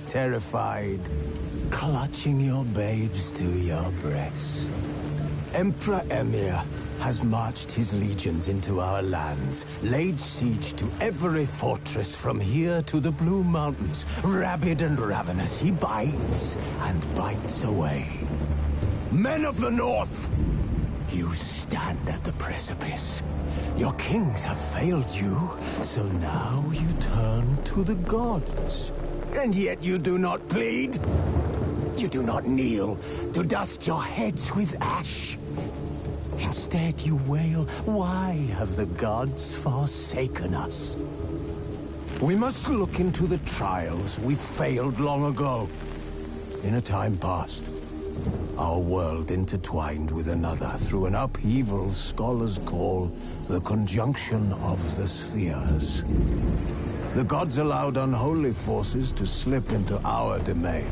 terrified, clutching your babes to your breast. Emperor Emir has marched his legions into our lands, laid siege to every fortress from here to the Blue Mountains. Rabid and ravenous, he bites and bites away. Men of the North, you stand at the precipice. Your kings have failed you, so now you turn to the gods. And yet you do not plead. You do not kneel to dust your heads with ash. Instead you wail, why have the gods forsaken us? We must look into the trials we failed long ago. In a time past, our world intertwined with another through an upheaval scholars call the conjunction of the spheres. The gods allowed unholy forces to slip into our domain.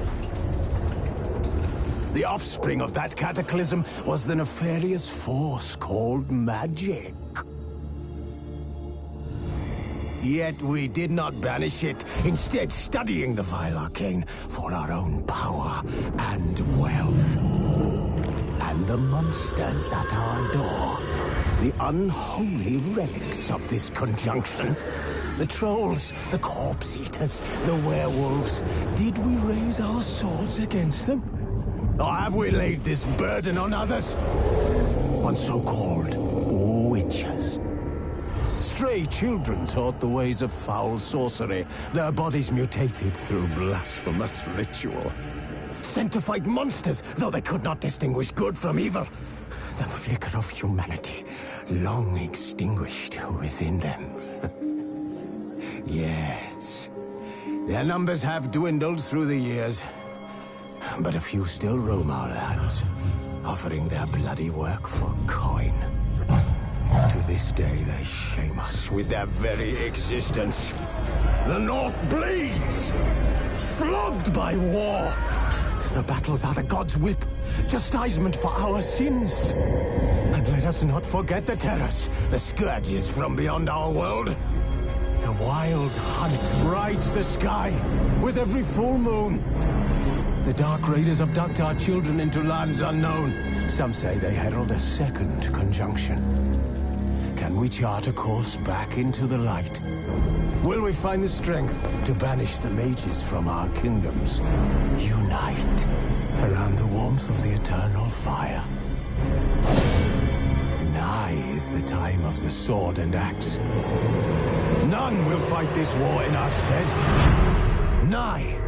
The offspring of that cataclysm was the nefarious force called magic. Yet we did not banish it, instead studying the vile arcane for our own power and wealth. And the monsters at our door, the unholy relics of this conjunction. The trolls, the corpse eaters, the werewolves. Did we raise our swords against them? Or have we laid this burden on others? On so-called witches. Stray children taught the ways of foul sorcery, their bodies mutated through blasphemous ritual. Sent to fight monsters, though they could not distinguish good from evil. The flicker of humanity, long extinguished within them. Yes, their numbers have dwindled through the years. But a few still roam our lands, offering their bloody work for coin. To this day, they shame us with their very existence. The North bleeds, flogged by war. The battles are the gods' whip, chastisement for our sins. And let us not forget the terrors, the scourges from beyond our world. The wild hunt rides the sky with every full moon. The Dark Raiders abduct our children into lands unknown. Some say they herald a second conjunction. Can we chart a course back into the light? Will we find the strength to banish the mages from our kingdoms? Unite around the warmth of the eternal fire. Nigh is the time of the sword and axe. None will fight this war in our stead. Nigh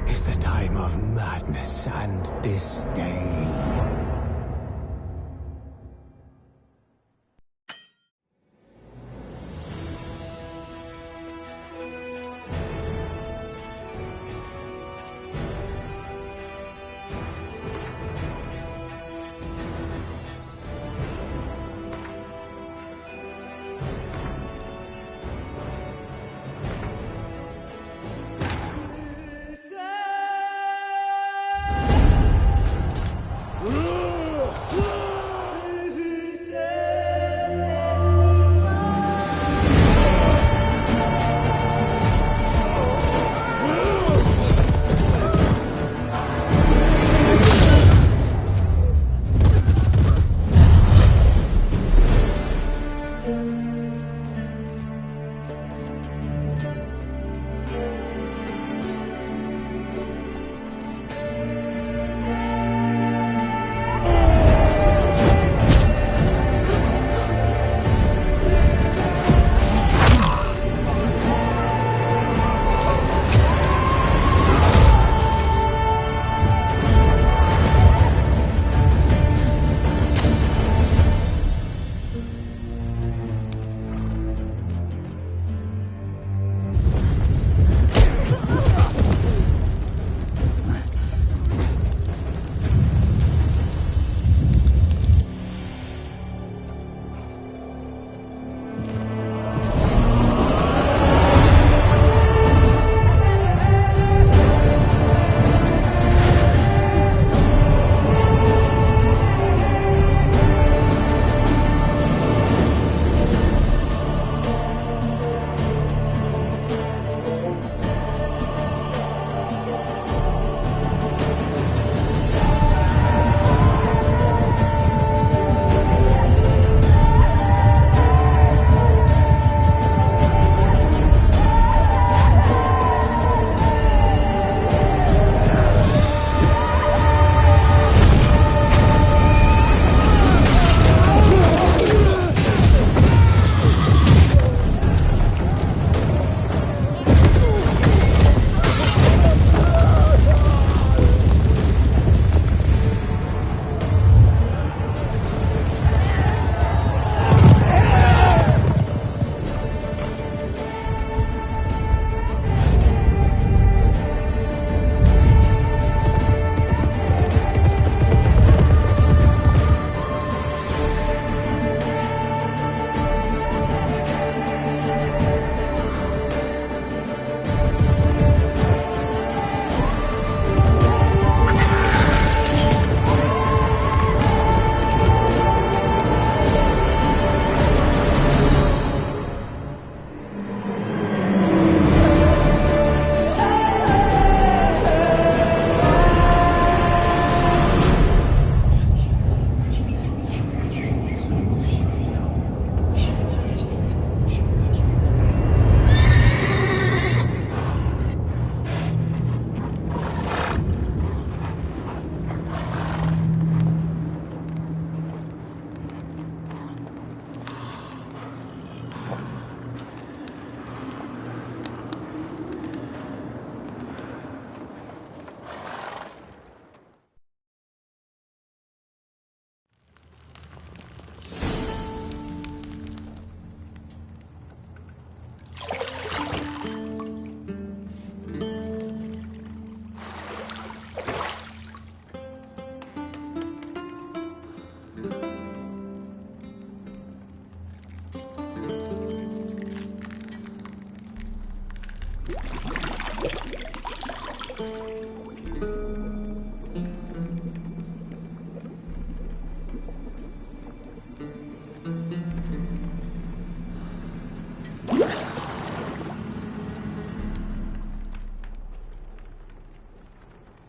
is the time of madness and disdain. Ugh!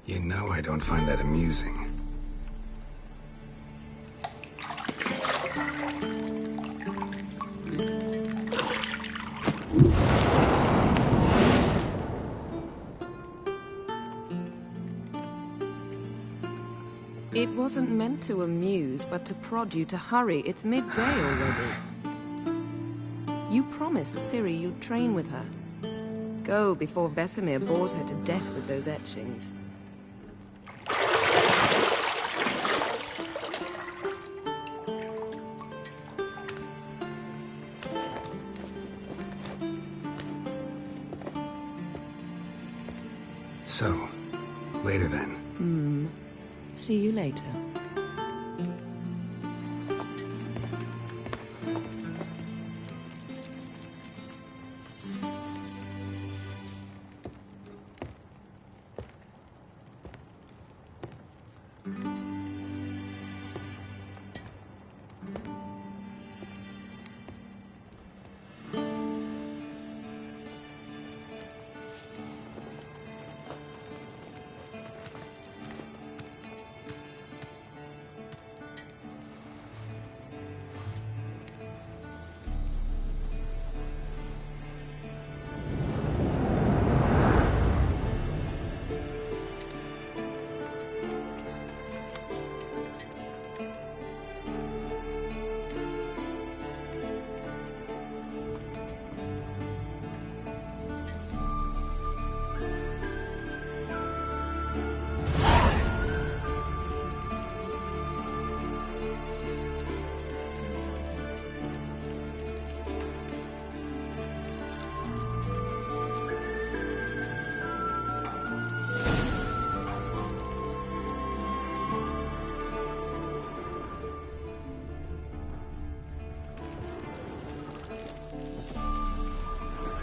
You know I don't find that amusing. It wasn't meant to amuse, but to prod you to hurry. It's midday already. You promised Ciri you'd train with her. Go before Vesemir bores her to death with those etchings. So, later then. See you later.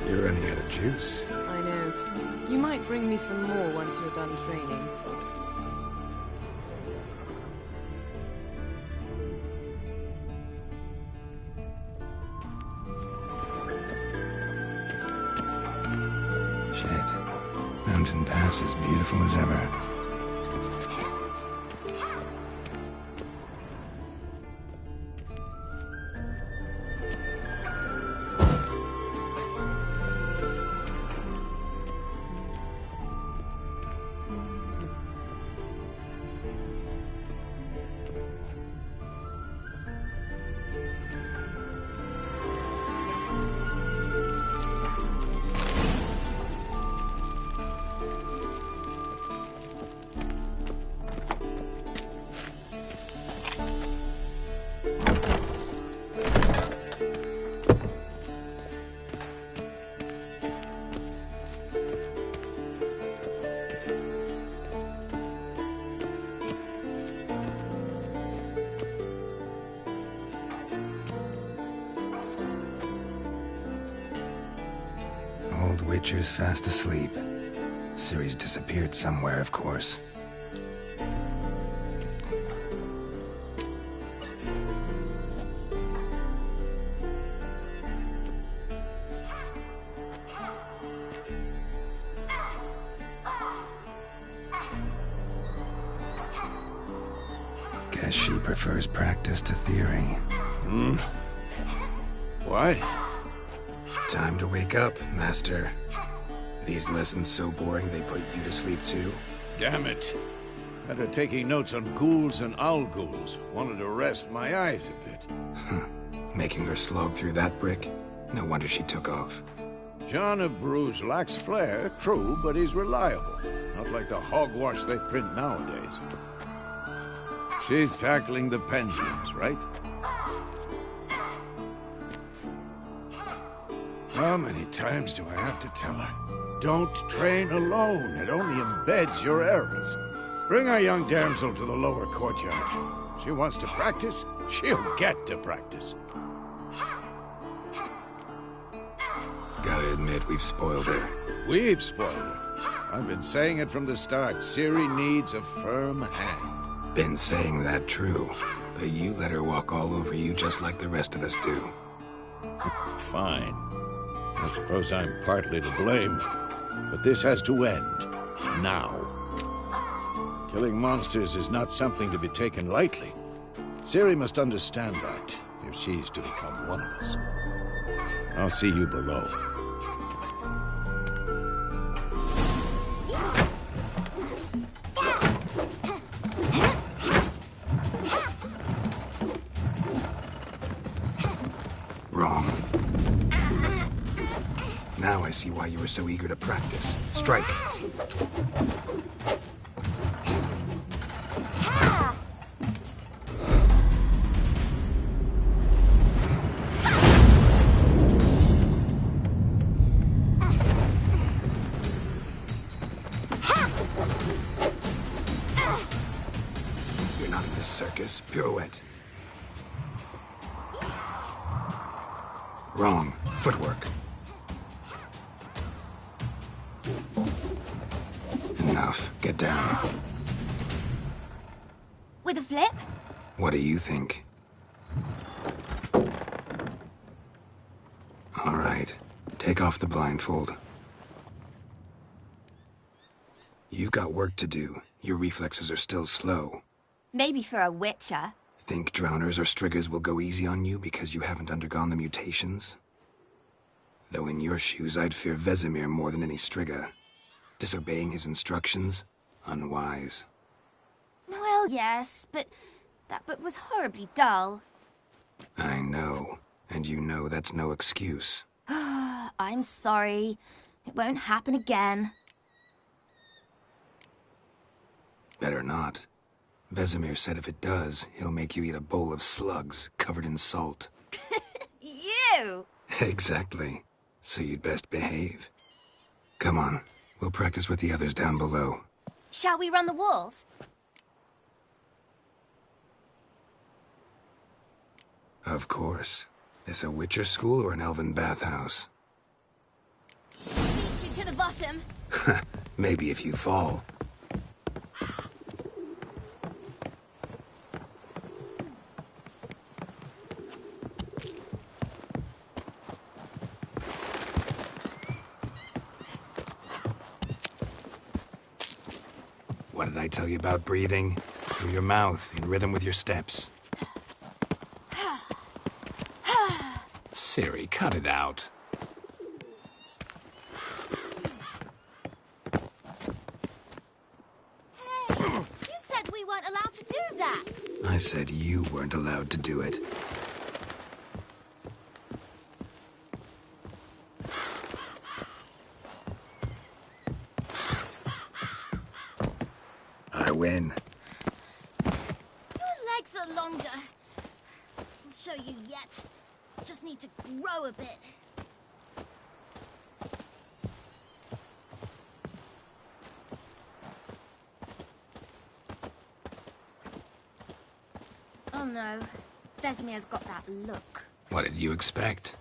You're running out of juice. I know. You might bring me some more once you're done training. Shit. Mountain Pass is beautiful as ever. Old Witcher's fast asleep. Ciri's disappeared somewhere, of course. Guess she prefers practice to theory. What? Time to wake up, Master. These lessons so boring they put you to sleep too? Damn it. Had her taking notes on ghouls and owl ghouls. Wanted to rest my eyes a bit. Making her slog through that brick? No wonder she took off. John of Bruges lacks flair, true, but he's reliable. Not like the hogwash they print nowadays. She's tackling the pendulums, right? How many times do I have to tell her? Don't train alone. It only embeds your errors. Bring our young damsel to the lower courtyard. She wants to practice, she'll get to practice. Gotta admit, we've spoiled her. We've spoiled her. I've been saying it from the start. Ciri needs a firm hand. Been saying that true, but you let her walk all over you just like the rest of us do. Fine. I suppose I'm partly to blame. But this has to end. Now. Killing monsters is not something to be taken lightly. Ciri must understand that, if she's to become one of us. I'll see you below. Wrong. Now I see why you were so eager to practice. Strike. You're not in this circus. Pirouette. Wrong. Footwork. Enough. Get down. With a flip? What do you think? All right. Take off the blindfold. You've got work to do. Your reflexes are still slow. Maybe for a witcher. Think drowners or striggers will go easy on you because you haven't undergone the mutations? Though in your shoes, I'd fear Vesemir more than any strigger. Disobeying his instructions? Unwise. Well, yes, but that book was horribly dull. I know. And you know that's no excuse. I'm sorry. It won't happen again. Better not. Vesemir said if it does, he'll make you eat a bowl of slugs covered in salt. You! Exactly. So you'd best behave. Come on. We'll practice with the others down below. Shall we run the walls? Of course. This a Witcher school or an elven bathhouse? Beat you to the bottom. Maybe if you fall. What did I tell you about breathing? Through your mouth, in rhythm with your steps. Ciri, cut it out. Hey, you said we weren't allowed to do that. I said you weren't allowed to do it. I win. Your legs are longer. I'll show you yet. Just need to grow a bit. Oh no. Vesemir's got that look. What did you expect?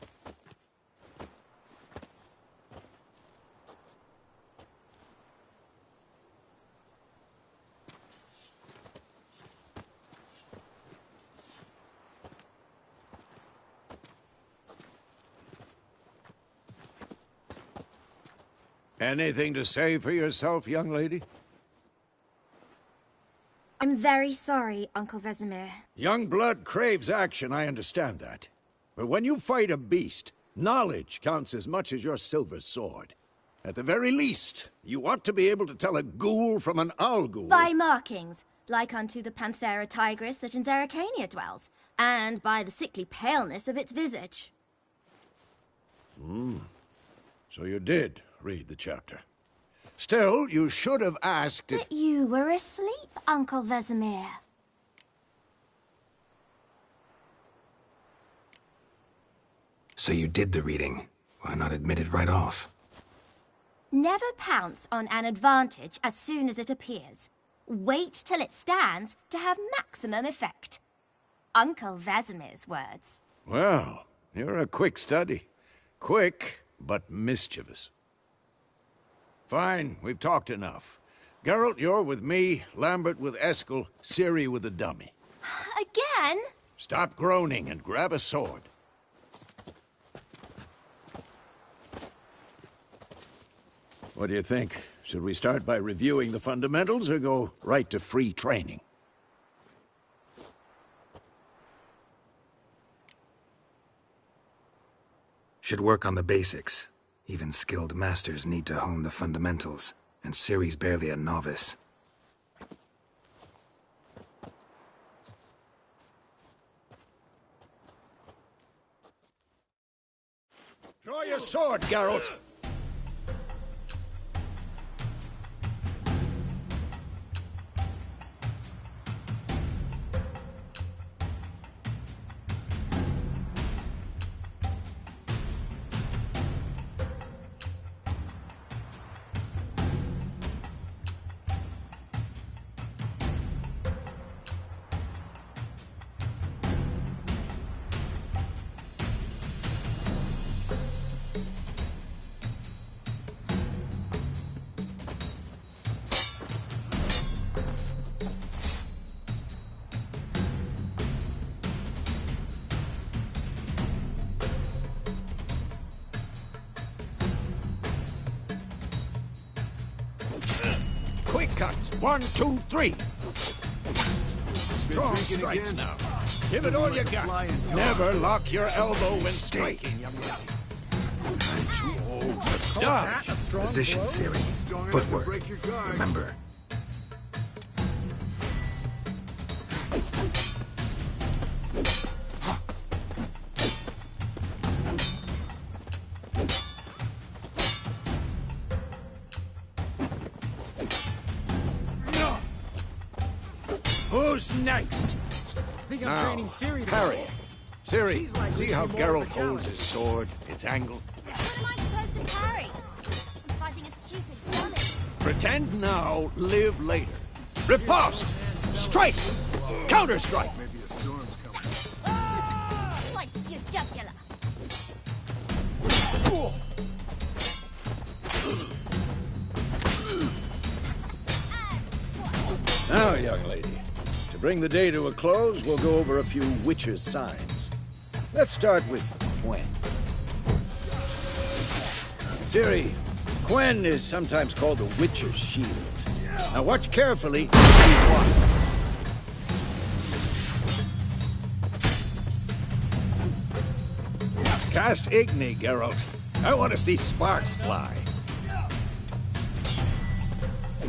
Anything to say for yourself, young lady? I'm very sorry, Uncle Vesemir. Young blood craves action, I understand that. But when you fight a beast, knowledge counts as much as your silver sword. At the very least, you ought to be able to tell a ghoul from an owl ghoul. By markings, like unto the Panthera tigris that in Zerrikania dwells, and by the sickly paleness of its visage. So you did read the chapter. Still, you should have asked if... But you were asleep, Uncle Vesemir. So you did the reading. Why not admit it right off? Never pounce on an advantage as soon as it appears. Wait till it stands to have maximum effect. Uncle Vesemir's words. Well, you're a quick study. Quick, but mischievous. Fine, we've talked enough. Geralt, you're with me, Lambert with Eskel, Ciri with the dummy. Again? Stop groaning and grab a sword. What do you think? Should we start by reviewing the fundamentals or go right to free training? Should work on the basics. Even skilled masters need to hone the fundamentals, and Ciri's barely a novice. Draw your sword, Geralt! Quick cuts. 1, 2, 3. Strong strikes now. Give it all you got. Never lock your elbow when striking, young lady. I'm too old to dodge. Position, Ciri. Footwork. Remember. Who's next? I think I'm training Ciri to Harry. Ciri, like see how reaching more of Geralt a holds his sword, its angle? What am I supposed to parry? I'm fighting a stupid dummy. Pretend now, live later. Riposte! Strike! Counter-strike! Slice your jugular. Now, young lady, to bring the day to a close, we'll go over a few witches' signs. Let's start with Quen. Ciri, Quen is sometimes called the witcher's shield. Now watch carefully. Cast Igni, Geralt. I want to see sparks fly.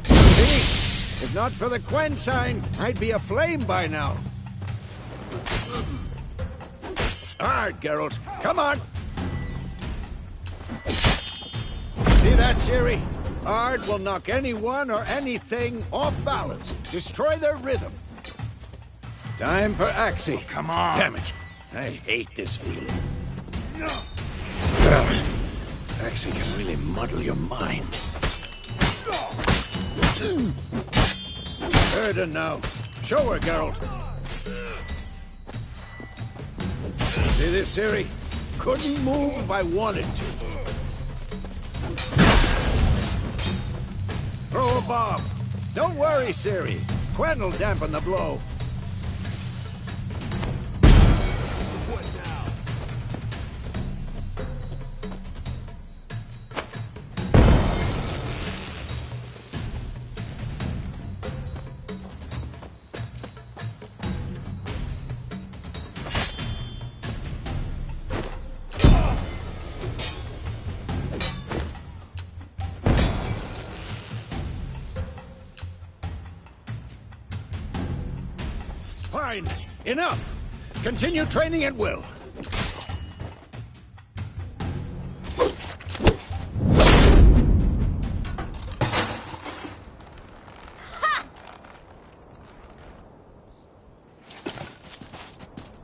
See? If not for the Quen sign, I'd be aflame by now. Hard, Geralt. Come on! See that, Ciri? Hard will knock anyone or anything off balance. Destroy their rhythm. Time for Axie. Come on. Damn it. I hate this feeling. Axie can really muddle your mind. Erden now. Show her, Geralt. See this, Ciri? Couldn't move if I wanted to. Throw a bomb. Don't worry, Ciri. Quen will dampen the blow. Fine. Enough. Continue training at will.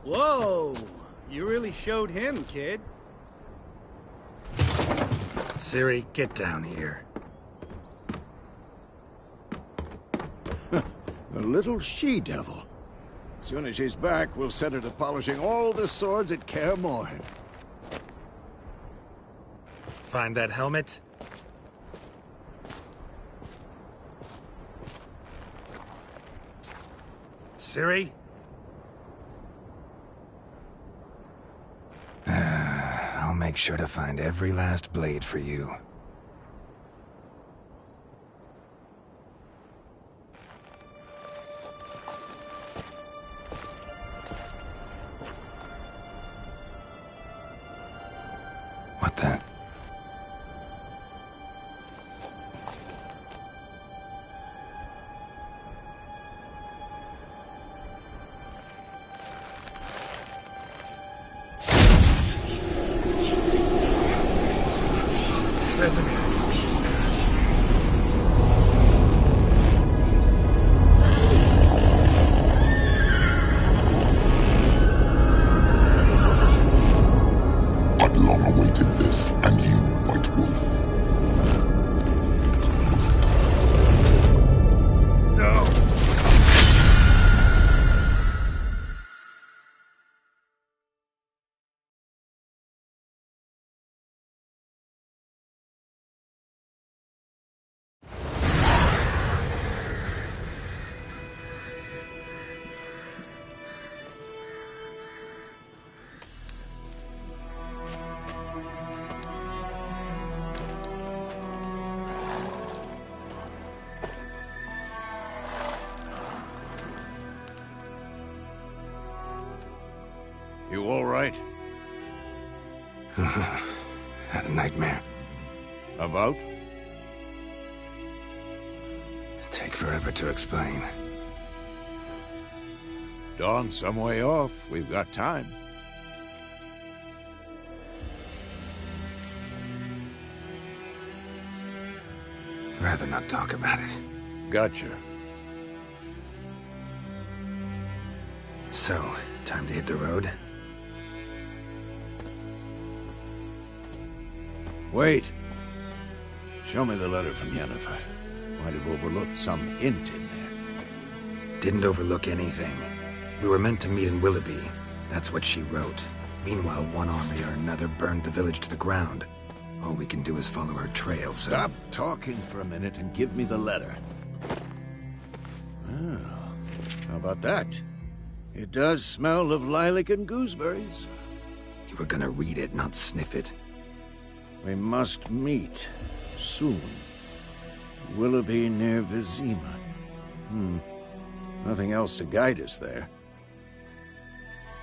Whoa! You really showed him, kid. Ciri, get down here. A little she-devil. As soon as she's back, we'll set her to polishing all the swords at Kaer Morhen. Find that helmet? Ciri? I'll make sure to find every last blade for you. You all right? Had a nightmare. About? Take forever to explain. Dawn's some way off. We've got time. Rather not talk about it. Gotcha. So, time to hit the road? Wait. Show me the letter from Yennefer. Might have overlooked some hint in there. Didn't overlook anything. We were meant to meet in Willoughby. That's what she wrote. Meanwhile, one army or another burned the village to the ground. All we can do is follow her trail, so... Stop talking for a minute and give me the letter. Oh, how about that? It does smell of lilac and gooseberries. You were gonna read it, not sniff it. We must meet. Soon. Willoughby near Vizima. Nothing else to guide us there.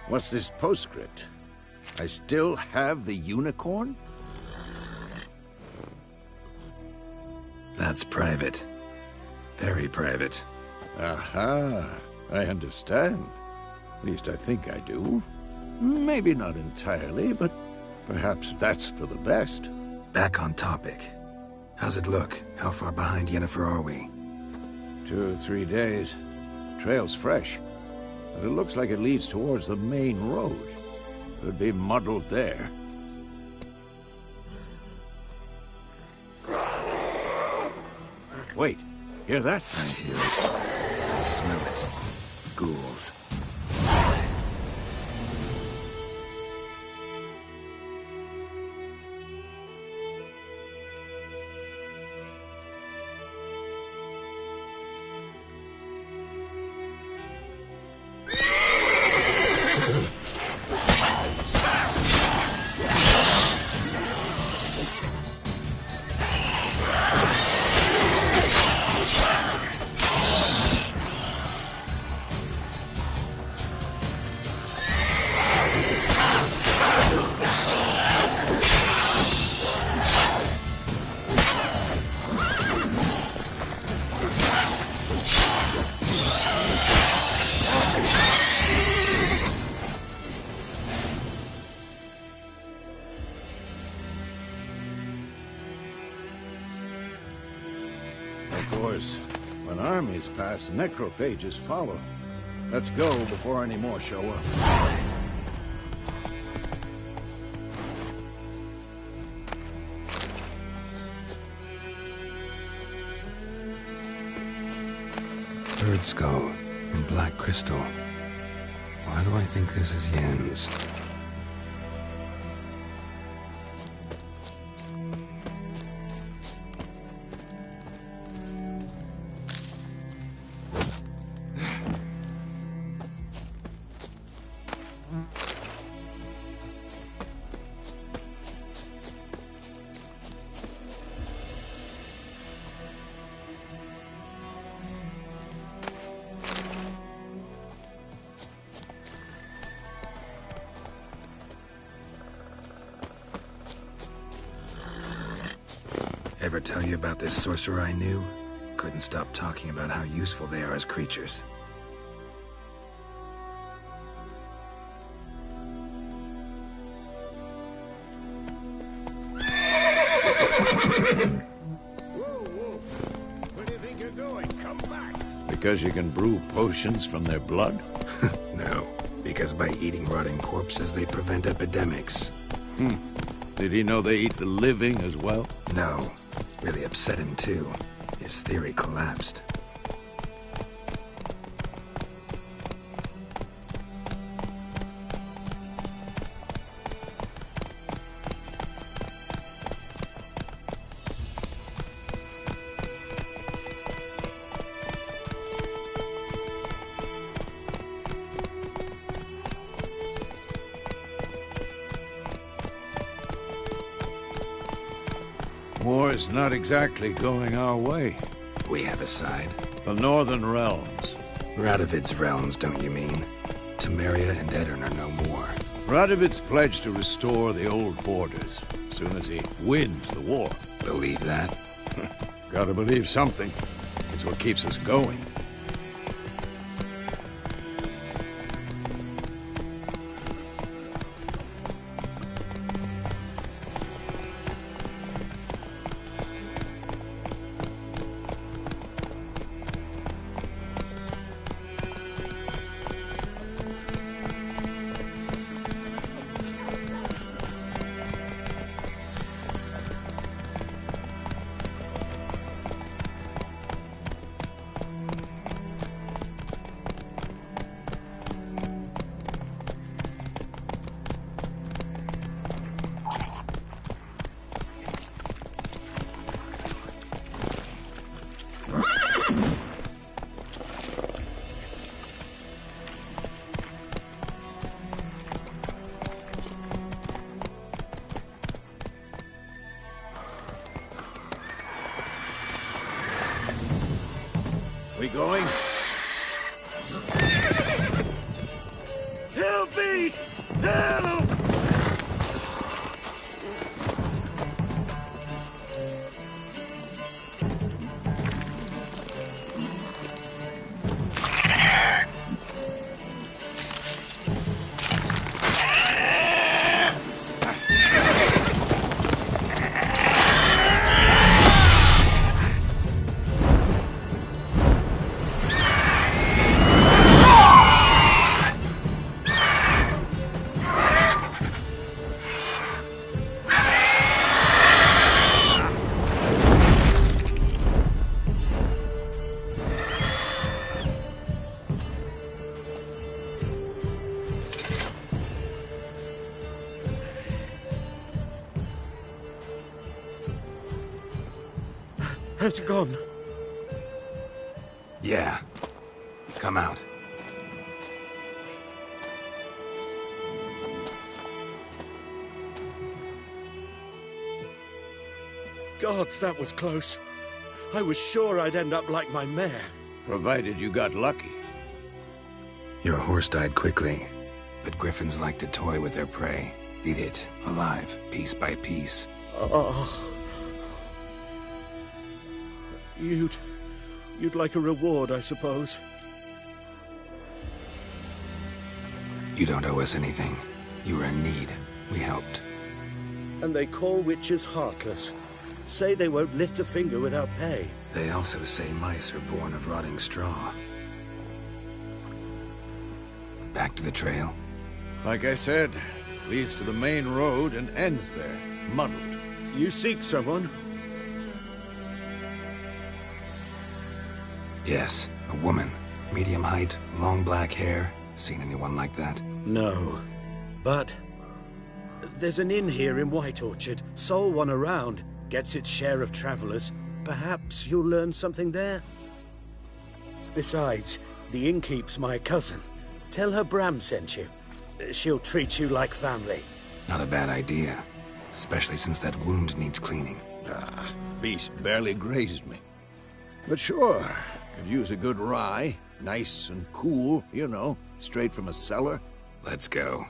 What's this postscript? I still have the unicorn? That's private. Very private. Aha, I understand. At least I think I do. Maybe not entirely, but perhaps that's for the best. Back on topic. How's it look? How far behind Yennefer are we? 2 or 3 days. Trail's fresh, but it looks like it leads towards the main road. Could be muddled there. Wait, hear that? I hear it. I smell it. Ghouls. Of course, when armies pass, necrophages follow. Let's go before any more show up. Bird skull and black crystal. Why do I think this is Yen's? Ever tell you about this sorcerer I knew? Couldn't stop talking about how useful they are as creatures. Whoa. Where do you think you're going? Come back. Because you can brew potions from their blood? No, because by eating rotting corpses, they prevent epidemics. Did he know they eat the living as well? No. Really upset him, too. His theory collapsed. War's not exactly going our way. We have a side. The Northern Realms. Radovid's realms, don't you mean? Temeria and Edirn are no more. Radovid's pledged to restore the old borders as soon as he wins the war. Believe that? Gotta believe something. It's what keeps us going. We going? Help me! Help! Has it gone? Yeah. Come out. Gods, that was close. I was sure I'd end up like my mare. Provided you got lucky. Your horse died quickly, but griffins like to toy with their prey. Eat it, alive, piece by piece. You'd like a reward, I suppose. You don't owe us anything. You were in need. We helped. And they call witches heartless. Say they won't lift a finger without pay. They also say mice are born of rotting straw. Back to the trail? Like I said, leads to the main road and ends there, muddled. You seek someone? Yes, a woman. Medium height, long black hair. Seen anyone like that? No. But there's an inn here in White Orchard. Sole one around. Gets its share of travelers. Perhaps you'll learn something there? Besides, the innkeep's my cousin. Tell her Bram sent you. She'll treat you like family. Not a bad idea. Especially since that wound needs cleaning. Beast barely grazed me. But sure, could use a good rye. Nice and cool, you know, straight from a cellar. Let's go.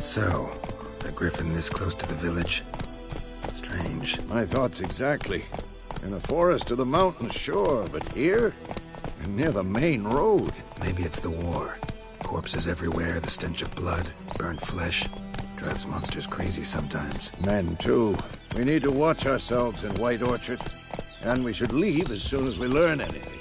So, a griffin this close to the village? Strange. My thoughts exactly. In the forest or the mountains, sure, but here? And near the main road. Maybe it's the war. Corpses everywhere, the stench of blood, burnt flesh. Drives monsters crazy sometimes. Men, too. We need to watch ourselves in White Orchard. And we should leave as soon as we learn anything.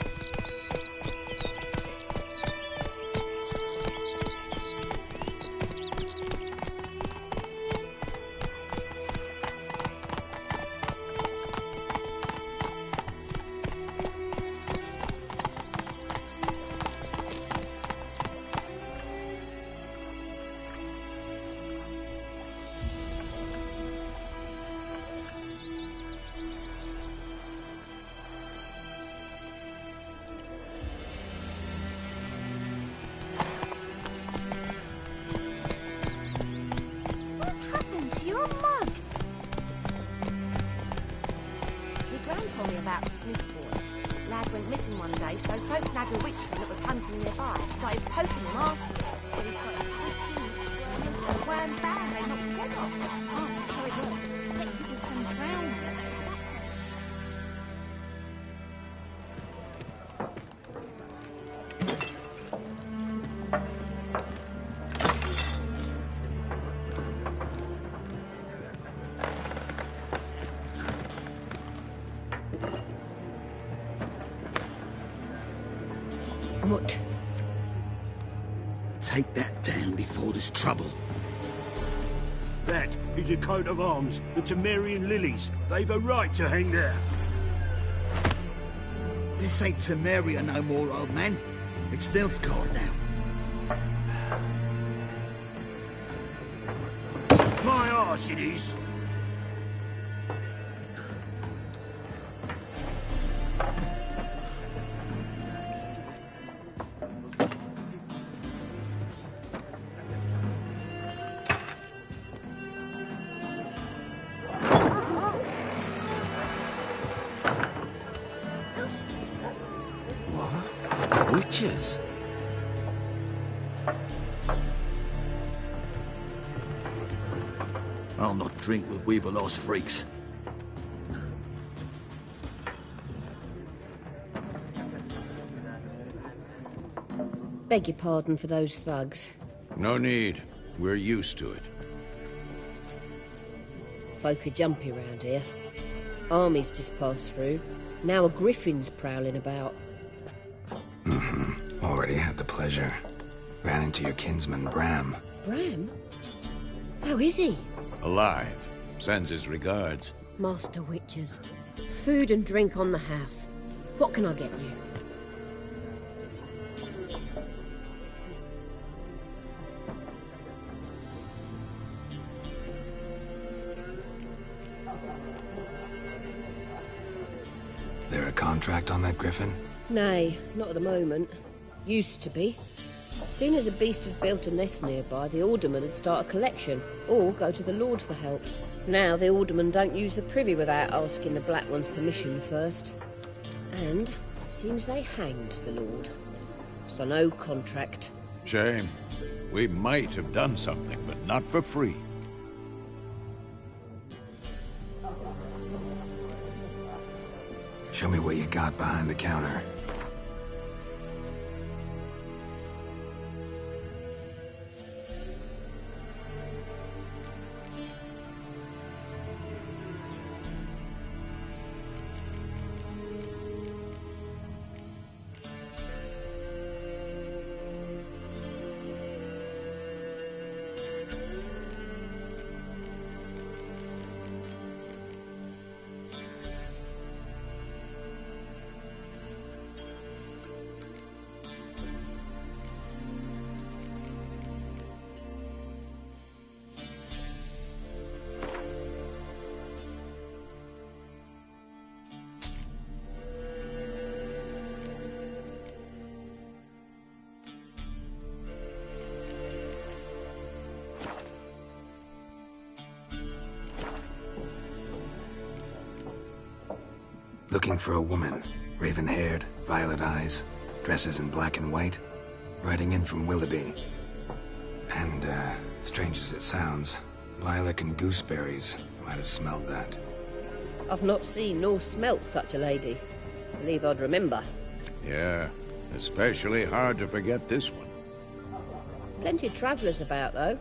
about Smith's boy. Lad went missing one day, so folk nabbed a witchman that was hunting nearby. Started poking him, asking him. Then he started twisting and squirming, so wham bam, they knocked his head off. Oh, so it was. Except it was some drowned that had sacked him. What? Take that down before there's trouble. That is a coat of arms, the Temerian lilies. They've a right to hang there. This ain't Temeria no more, old man. It's Nilfgaard now. My arse it is. Witches? I'll not drink with Weaverlost freaks. Beg your pardon for those thugs. No need. We're used to it. Folk are jumpy round here. Armies just passed through. Now a griffin's prowling about. Already had the pleasure. Ran into your kinsman, Bram. Bram? How is he? Alive. Sends his regards. Master Witches. Food and drink on the house. What can I get you? There a contract on that griffin? Nay, not at the moment. Used to be. Soon as a beast had built a nest nearby, the alderman would start a collection, or go to the Lord for help. Now the aldermen don't use the privy without asking the Black One's permission first. And seems they hanged the Lord. So no contract. Shame. We might have done something, but not for free. Show me what you got behind the counter. Looking for a woman. Raven-haired, violet eyes, dresses in black and white. Riding in from Willoughby. And, strange as it sounds, lilac and gooseberries might have smelled that. I've not seen nor smelt such a lady. Believe I'd remember. Yeah, especially hard to forget this one. Plenty of travellers about, though.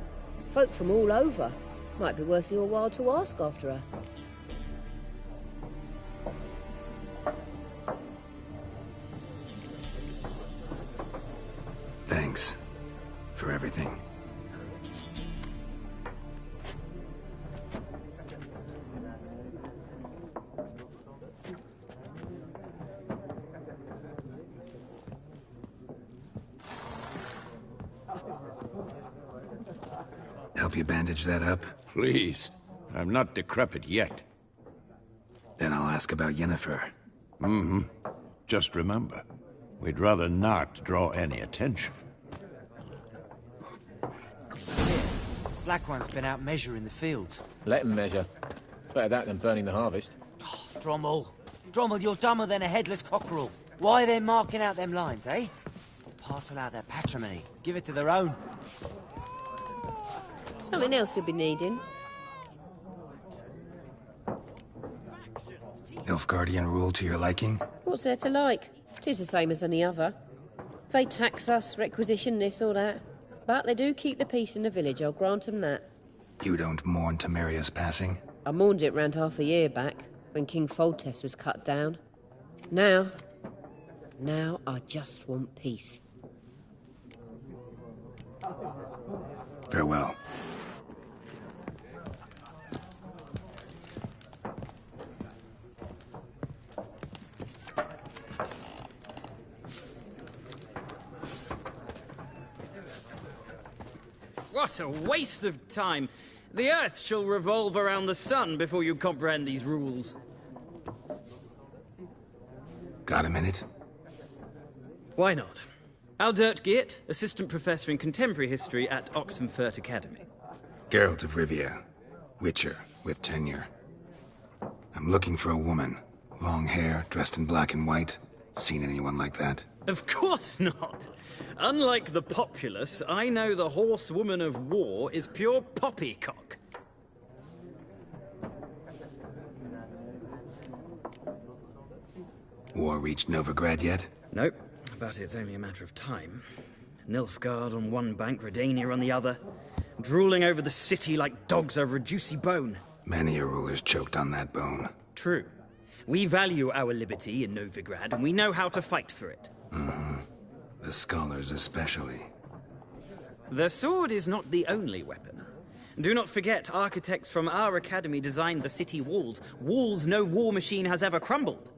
Folk from all over. Might be worth your while to ask after her. Thanks for everything. Help you bandage that up? Please. I'm not decrepit yet. Then I'll ask about Yennefer. Just remember, we'd rather not draw any attention. Black One's been out measuring the fields. Let him measure. Better that than burning the harvest. Drommel. Drommel, you're dumber than a headless cockerel. Why are they marking out them lines, eh? Parcel out their patrimony. Give it to their own. Something else you'll be needing. Nilfgaardian rule to your liking? What's there to like? 'Tis the same as any other. They tax us, requisition this or that. But they do keep the peace in the village, I'll grant 'em that. You don't mourn Temeria's passing? I mourned it round half a year back, when King Foltest was cut down. Now I just want peace. Farewell. What a waste of time! The Earth shall revolve around the sun before you comprehend these rules. Got a minute? Why not? Aldert Geert, Assistant Professor in Contemporary History at Oxenfurt Academy. Geralt of Rivia, Witcher with tenure. I'm looking for a woman. Long hair, dressed in black and white. Seen anyone like that? Of course not! Unlike the populace, I know the horsewoman of war is pure poppycock. War reached Novigrad yet? Nope, but it's only a matter of time. Nilfgaard on one bank, Redania on the other, drooling over the city like dogs over a juicy bone. Many a ruler's choked on that bone. True. We value our liberty in Novigrad, and we know how to fight for it. The scholars especially. The sword is not the only weapon. Do not forget, architects from our academy designed the city walls. Walls no war machine has ever crumbled.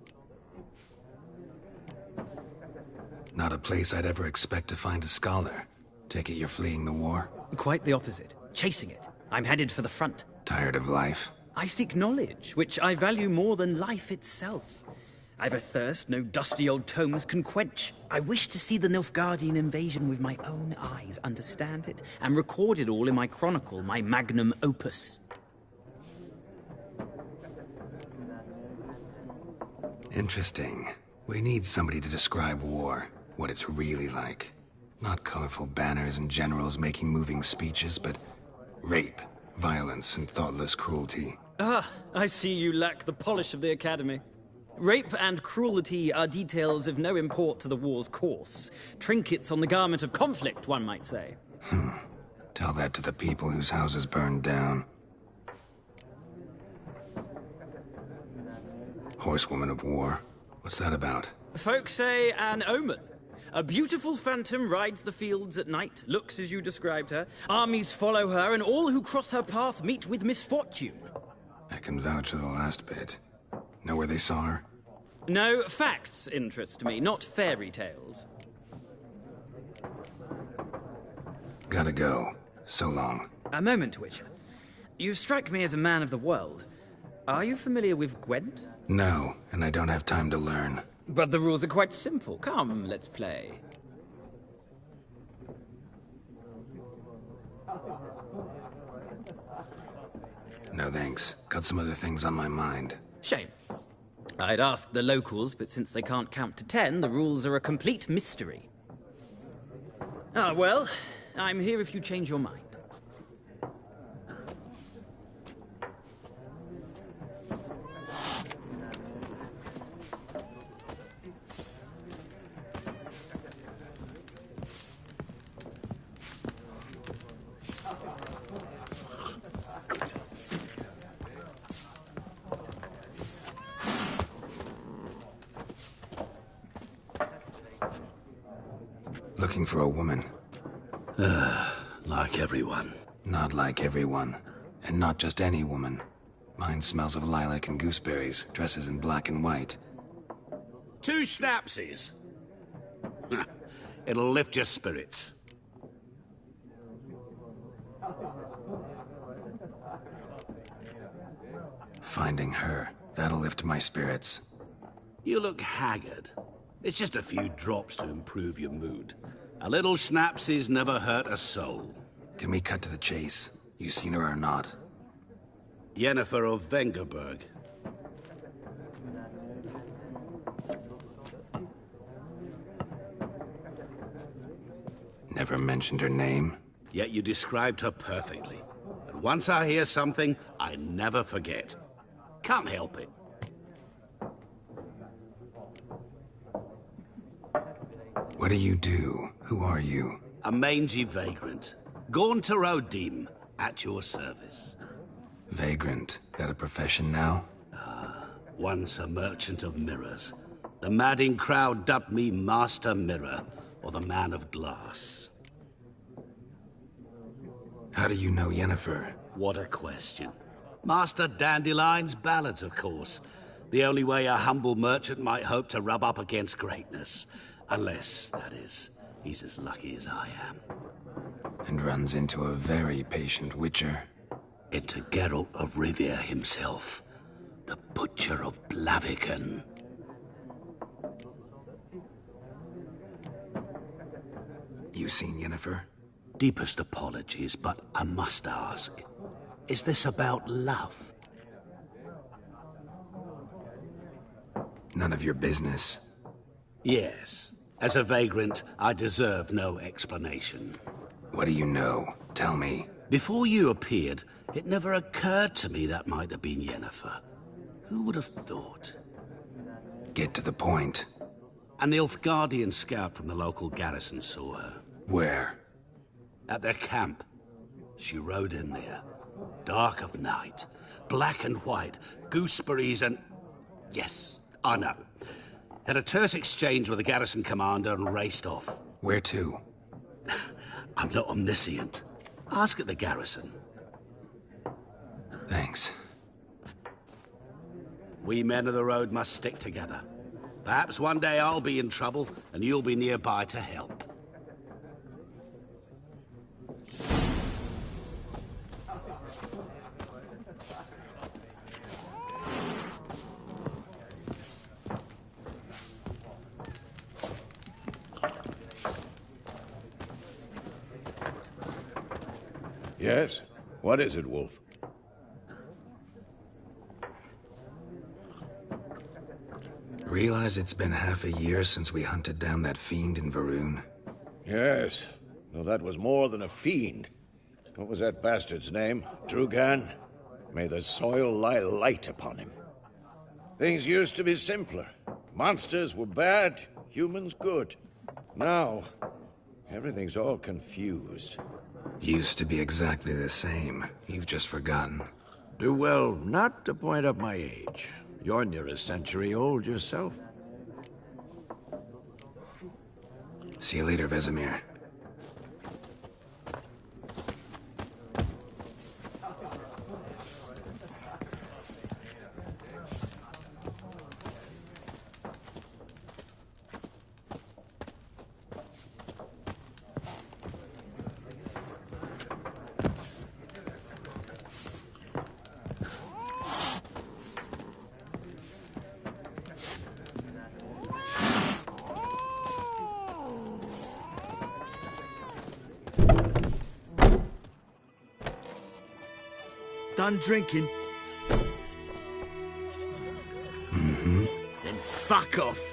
Not a place I'd ever expect to find a scholar. Take it you're fleeing the war? Quite the opposite. Chasing it. I'm headed for the front. Tired of life? I seek knowledge, which I value more than life itself. I've a thirst no dusty old tomes can quench. I wish to see the Nilfgaardian invasion with my own eyes, understand it, and record it all in my chronicle, my magnum opus. Interesting. We need somebody to describe war, what it's really like. Not colorful banners and generals making moving speeches, but rape, violence, and thoughtless cruelty. Ah, I see you lack the polish of the academy. Rape and cruelty are details of no import to the war's course. Trinkets on the garment of conflict, one might say. Tell that to the people whose houses burned down. Horsewoman of war. What's that about? Folk say an omen. A beautiful phantom rides the fields at night, looks as you described her. Armies follow her, and all who cross her path meet with misfortune. I can vouch for the last bit. Know where they saw her? No, facts interest me, not fairy tales. Gotta go. So long. A moment, Witcher. You strike me as a man of the world. Are you familiar with Gwent? No, and I don't have time to learn. But the rules are quite simple. Come, let's play. No thanks. Got some other things on my mind. Shame. I'd ask the locals, but since they can't count to 10, the rules are a complete mystery. Ah, well, I'm here if you change your mind. Looking for a woman. Like everyone. Not like everyone. And not just any woman. Mine smells of lilac and gooseberries, dresses in black and white. 2 schnapsies. It'll lift your spirits. Finding her, that'll lift my spirits. You look haggard. It's just a few drops to improve your mood. A little schnapsies never hurt a soul. Can we cut to the chase? You seen her or not? Yennefer of Vengerberg. never mentioned her name. Yet you described her perfectly. And once I hear something, I never forget. Can't help it. What do you do? Who are you? A mangy vagrant. Gone to Rodim, at your service. Vagrant. Got a profession now? Once a merchant of mirrors. The madding crowd dubbed me Master Mirror, or the Man of Glass. How do you know Yennefer? What a question. Master Dandelion's ballads, of course. The only way a humble merchant might hope to rub up against greatness. Unless, that is, he's as lucky as I am. And runs into a very patient witcher. Into Geralt of Rivia himself. The Butcher of Blaviken. You seen Yennefer? Deepest apologies, but I must ask. Is this about love? None of your business. Yes. As a vagrant, I deserve no explanation. What do you know? Tell me. Before you appeared, it never occurred to me that might have been Yennefer. Who would have thought? Get to the point. An Nilfgaardian scout from the local garrison saw her. Where? At their camp. She rode in there. Dark of night. Black and white. Gooseberries and... Yes, I know. Had a terse exchange with the garrison commander and raced off. Where to? I'm not omniscient. Ask at the garrison. Thanks. We men of the road must stick together. Perhaps one day I'll be in trouble and you'll be nearby to help. Yes? What is it, Wolf? Realize it's been half a year since we hunted down that fiend in Varun? Yes, though that was more than a fiend. What was that bastard's name? Drugan? May the soil lie light upon him. Things used to be simpler. Monsters were bad, humans good. Now, everything's all confused. Used to be exactly the same. You've just forgotten. Do well not to point up my age. You're near a century old yourself. See you later, Vesemir. Done drinking? Mm-hmm. Then fuck off.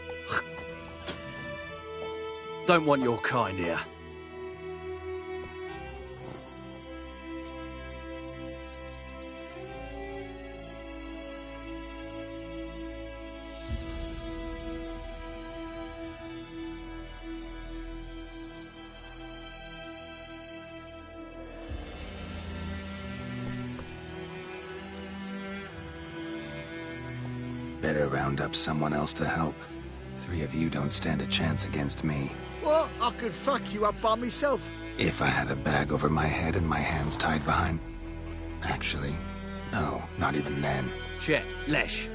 Don't want your kind here. Better round up someone else to help. 3 of you don't stand a chance against me. What? I could fuck you up by myself. If I had a bag over my head and my hands tied behind... Actually, no, not even then. Chet, Lesh,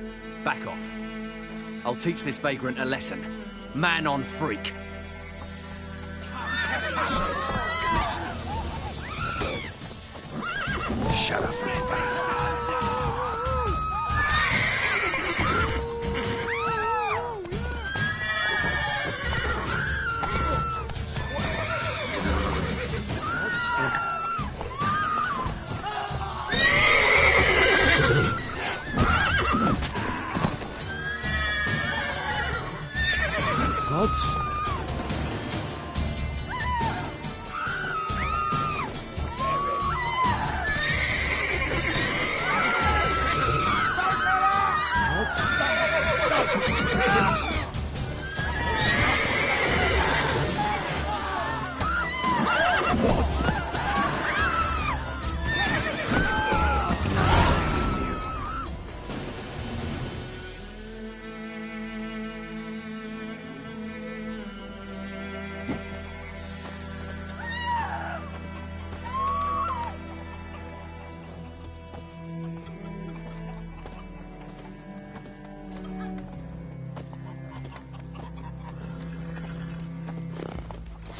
back off. I'll teach this vagrant a lesson. Man on freak. Shut up, Redface.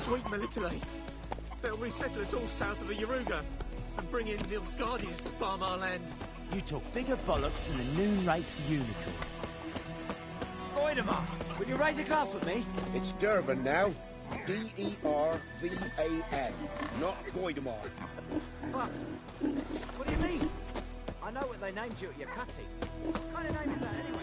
sweet military. They'll resettle us all south of the Yaruga and bring in the Guardians to farm our land. You talk bigger bollocks than the Noon Rake's unicorn. Goidemar, will you raise a glass with me? It's Dervan now. D-E-R-V-A-N, not Goidemar. What do you mean? I know what they named you at your cutting. What kind of name is that anyway?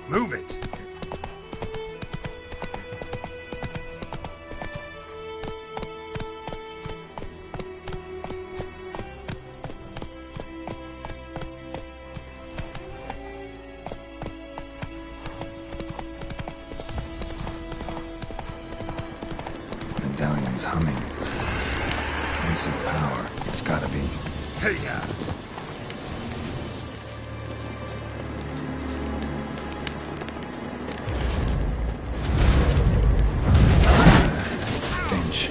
Move it! Medallion's humming. Ace of power. It's gotta be. Hey-ya! Stench.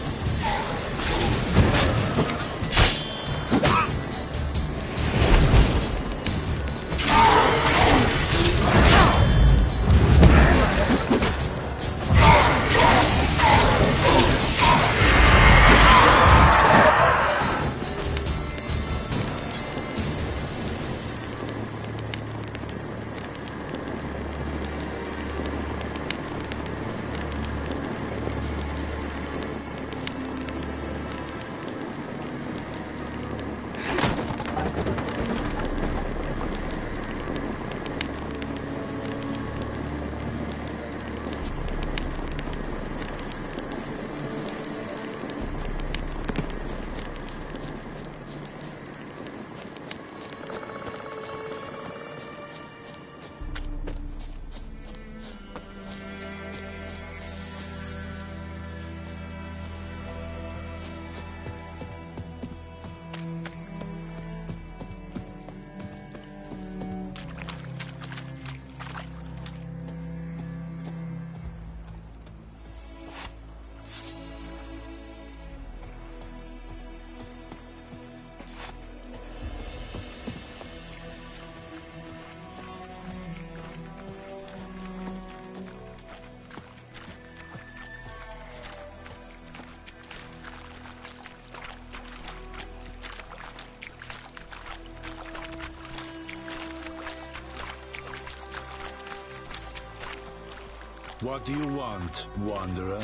What do you want, Wanderer?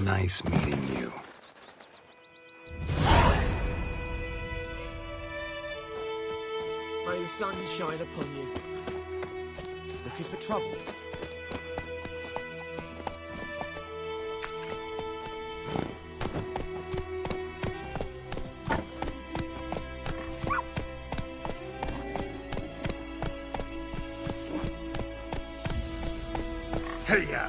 Nice meeting you. May the sun shine upon you. Looking for trouble? Hey-ya!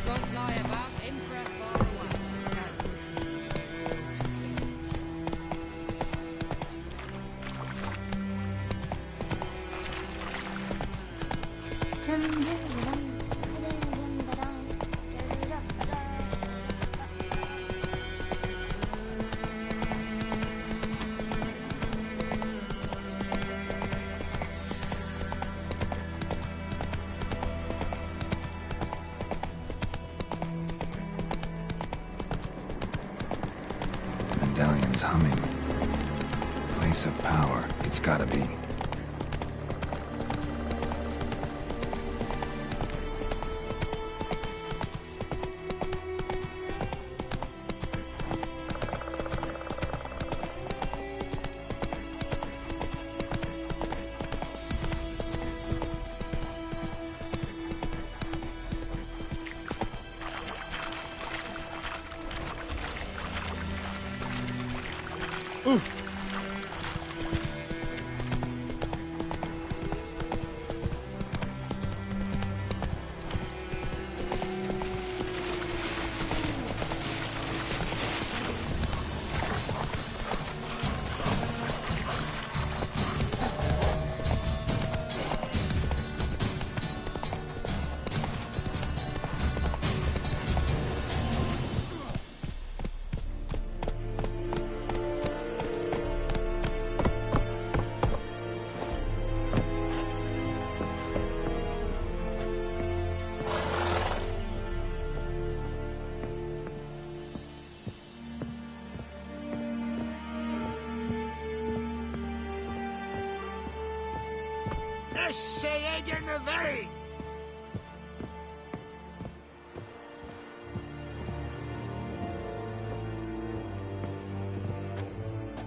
Gods lie about, Emperor far away. Medallion's humming. Place of power. It's gotta be.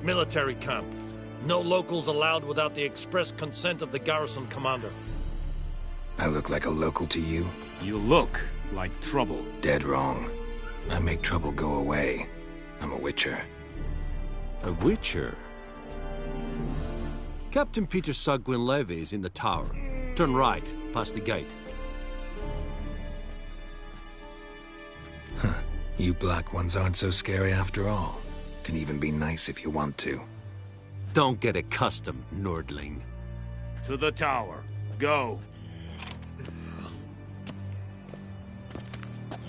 Military camp. No locals allowed without the express consent of the garrison commander. I look like a local to you? You look like trouble. Dead wrong. I make trouble go away. I'm a witcher. A witcher? Captain Peter Sagwin Levy is in the tower. Turn right, past the gate. Huh. You black ones aren't so scary after all. Can even be nice if you want to. Don't get accustomed, Nordling. To the tower. Go.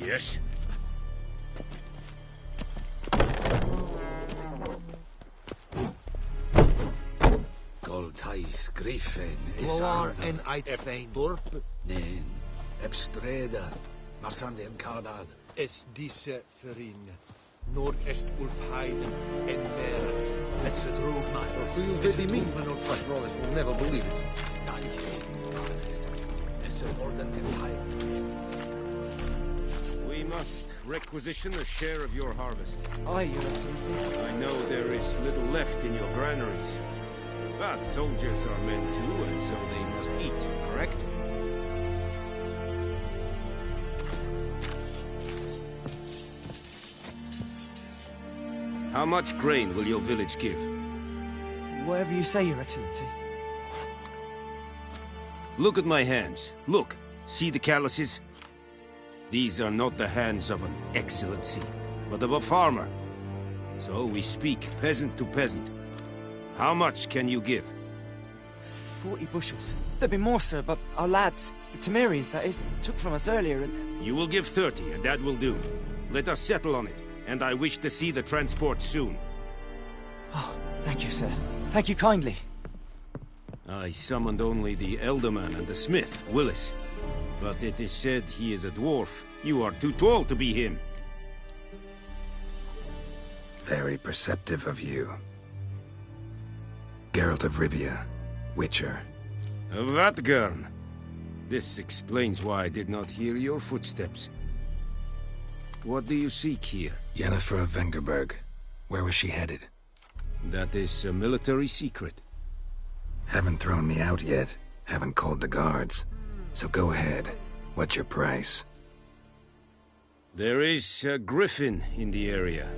Yes? Goltais Griffin is Gloar en uitfijn. Dorp? Nee. Ebstreda. Marsanden Kanad. Es diese Verin. Noord-Est Ulfheiden en Meres. It's the true night. You'll be me. My brothers will never believe it. We must requisition a share of your harvest. Aye, Your Excellency. I know there is little left in your granaries. But soldiers are men too, and so they must eat, correct? How much grain will your village give? Whatever you say, Your Excellency. Look at my hands. Look. See the calluses? These are not the hands of an excellency, but of a farmer. So we speak peasant to peasant. How much can you give? 40 bushels. There'd be more, sir, but our lads, the Temerians, that is, took from us earlier and... You will give 30, and that will do. Let us settle on it, and I wish to see the transport soon. Oh, thank you, sir. Thank you kindly. I summoned only the Elderman and the smith, Willis. But it is said he is a dwarf. You are too tall to be him. Very perceptive of you. Geralt of Rivia, Witcher. Vatgern. This explains why I did not hear your footsteps. What do you seek here? Yennefer of Vengerberg. Where was she headed? That is a military secret. Haven't thrown me out yet. Haven't called the guards. So go ahead. What's your price? There is a griffin in the area.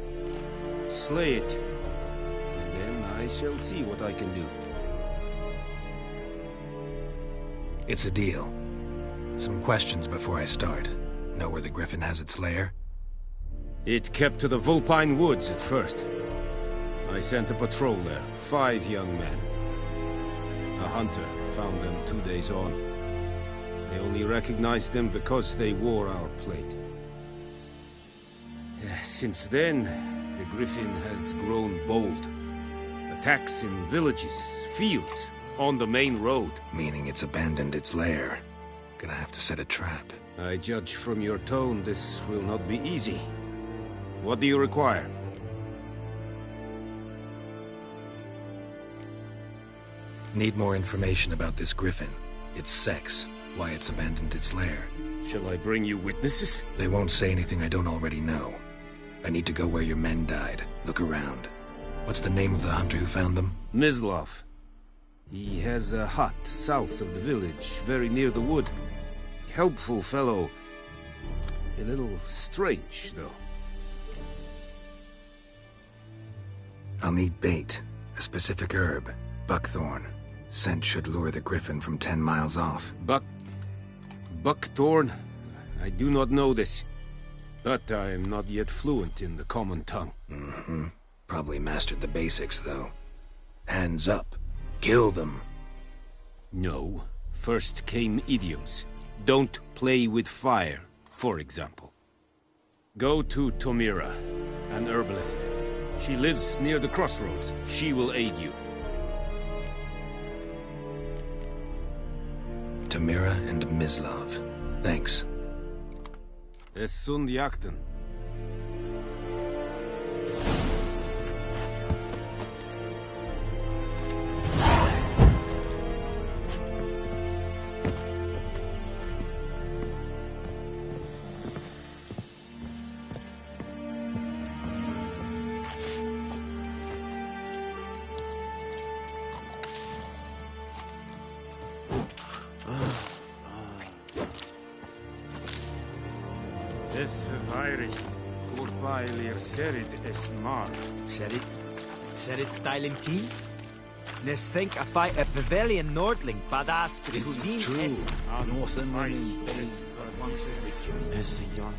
Slay it. And then I shall see what I can do. It's a deal. Some questions before I start. Know where the griffin has its lair? It kept to the Vulpine Woods at first. I sent a patrol there, 5 young men. A hunter found them 2 days on. I only recognized them because they wore our plate. Since then, the griffin has grown bold. Attacks in villages, fields, on the main road. Meaning it's abandoned its lair. Gonna have to set a trap. I judge from your tone this will not be easy. What do you require? Need more information about this griffin. Its sex, why it's abandoned its lair. Shall I bring you witnesses? They won't say anything I don't already know. I need to go where your men died. Look around. What's the name of the hunter who found them? Mislav. He has a hut south of the village, very near the wood. Helpful fellow. A little strange, though. I'll need bait. A specific herb. Buckthorn. Scent should lure the griffin from 10 miles off. Buckthorn? I do not know this. But I am not yet fluent in the common tongue. Mm-hmm. Probably mastered the basics, though. Hands up. Kill them. No. First came idioms. Don't play with fire, for example. Go to Tomira, an herbalist. She lives near the crossroads. She will aid you. Tomira and Mislav. Thanks. Es sunt jakten. Es verweirig, Urpailir serid es mar. Serid stylem key? Nes think a fight a Pavilion Nordling badass It's true. Northern is once every 3. Es young.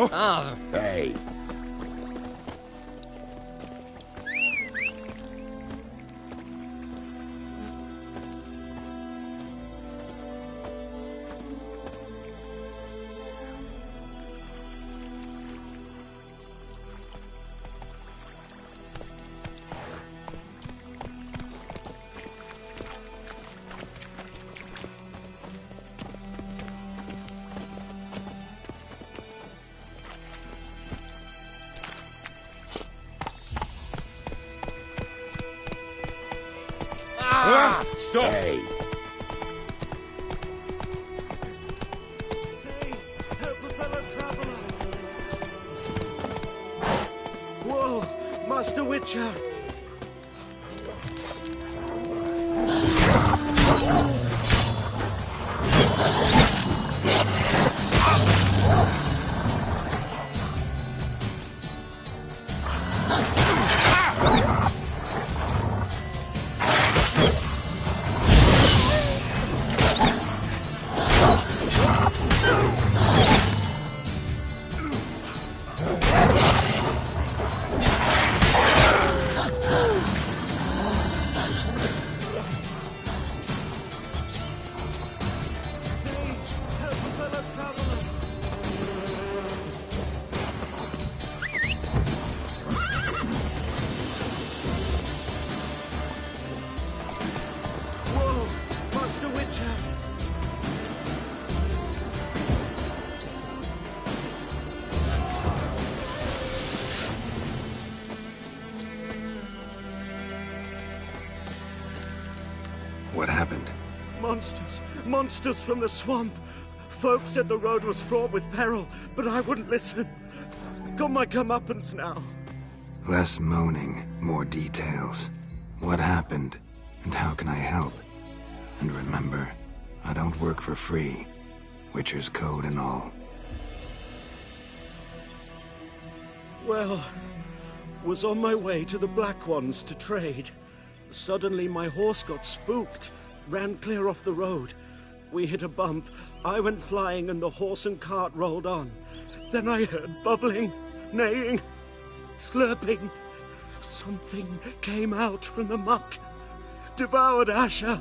Oh. Hey. Stop! Hey. Help a fellow traveler! Whoa! Master Witcher! What happened? Monsters! Monsters from the swamp! Folks said the road was fraught with peril, but I wouldn't listen. Got my comeuppance now. Less moaning, more details. What happened, and how can I help? And remember, I don't work for free. Witcher's code and all. Well, was on my way to the Black Ones to trade. Suddenly my horse got spooked, ran clear off the road. We hit a bump, I went flying and the horse and cart rolled on. Then I heard bubbling, neighing, slurping. Something came out from the muck, devoured Asher,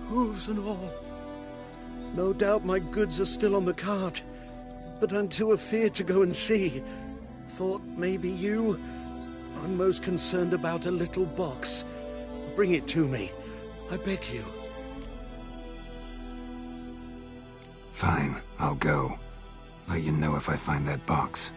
hooves and all. No doubt my goods are still on the cart, but I'm too afeard to go and see. Thought maybe you... I'm most concerned about a little box. Bring it to me, I beg you. Fine, I'll go. Let you know if I find that box.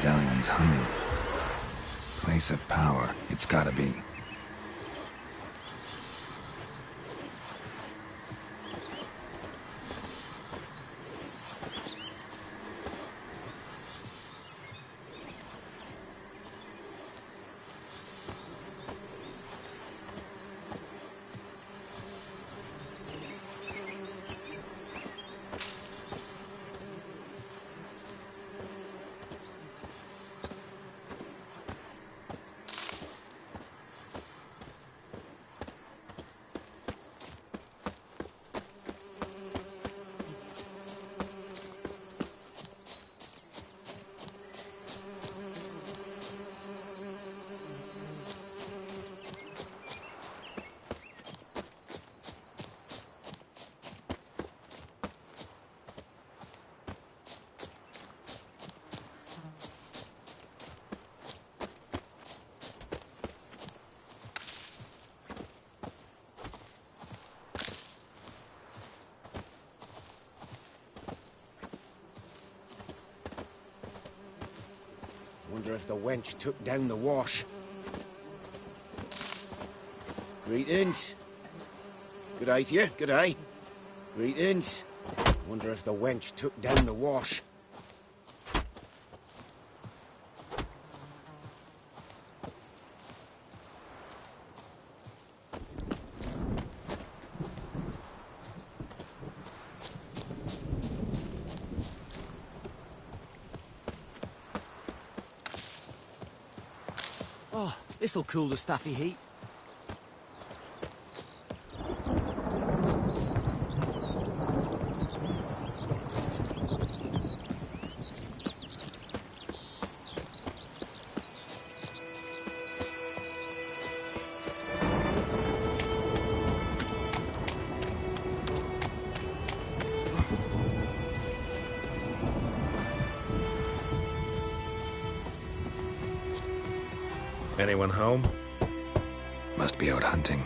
Medallion's humming. Place of power, it's gotta be. Wonder if the wench took down the wash. Greetings. Good day to you, good day. Greetings. Wonder if the wench took down the wash. Oh, this'll cool the stuffy heat. Anyone home? Must be out hunting.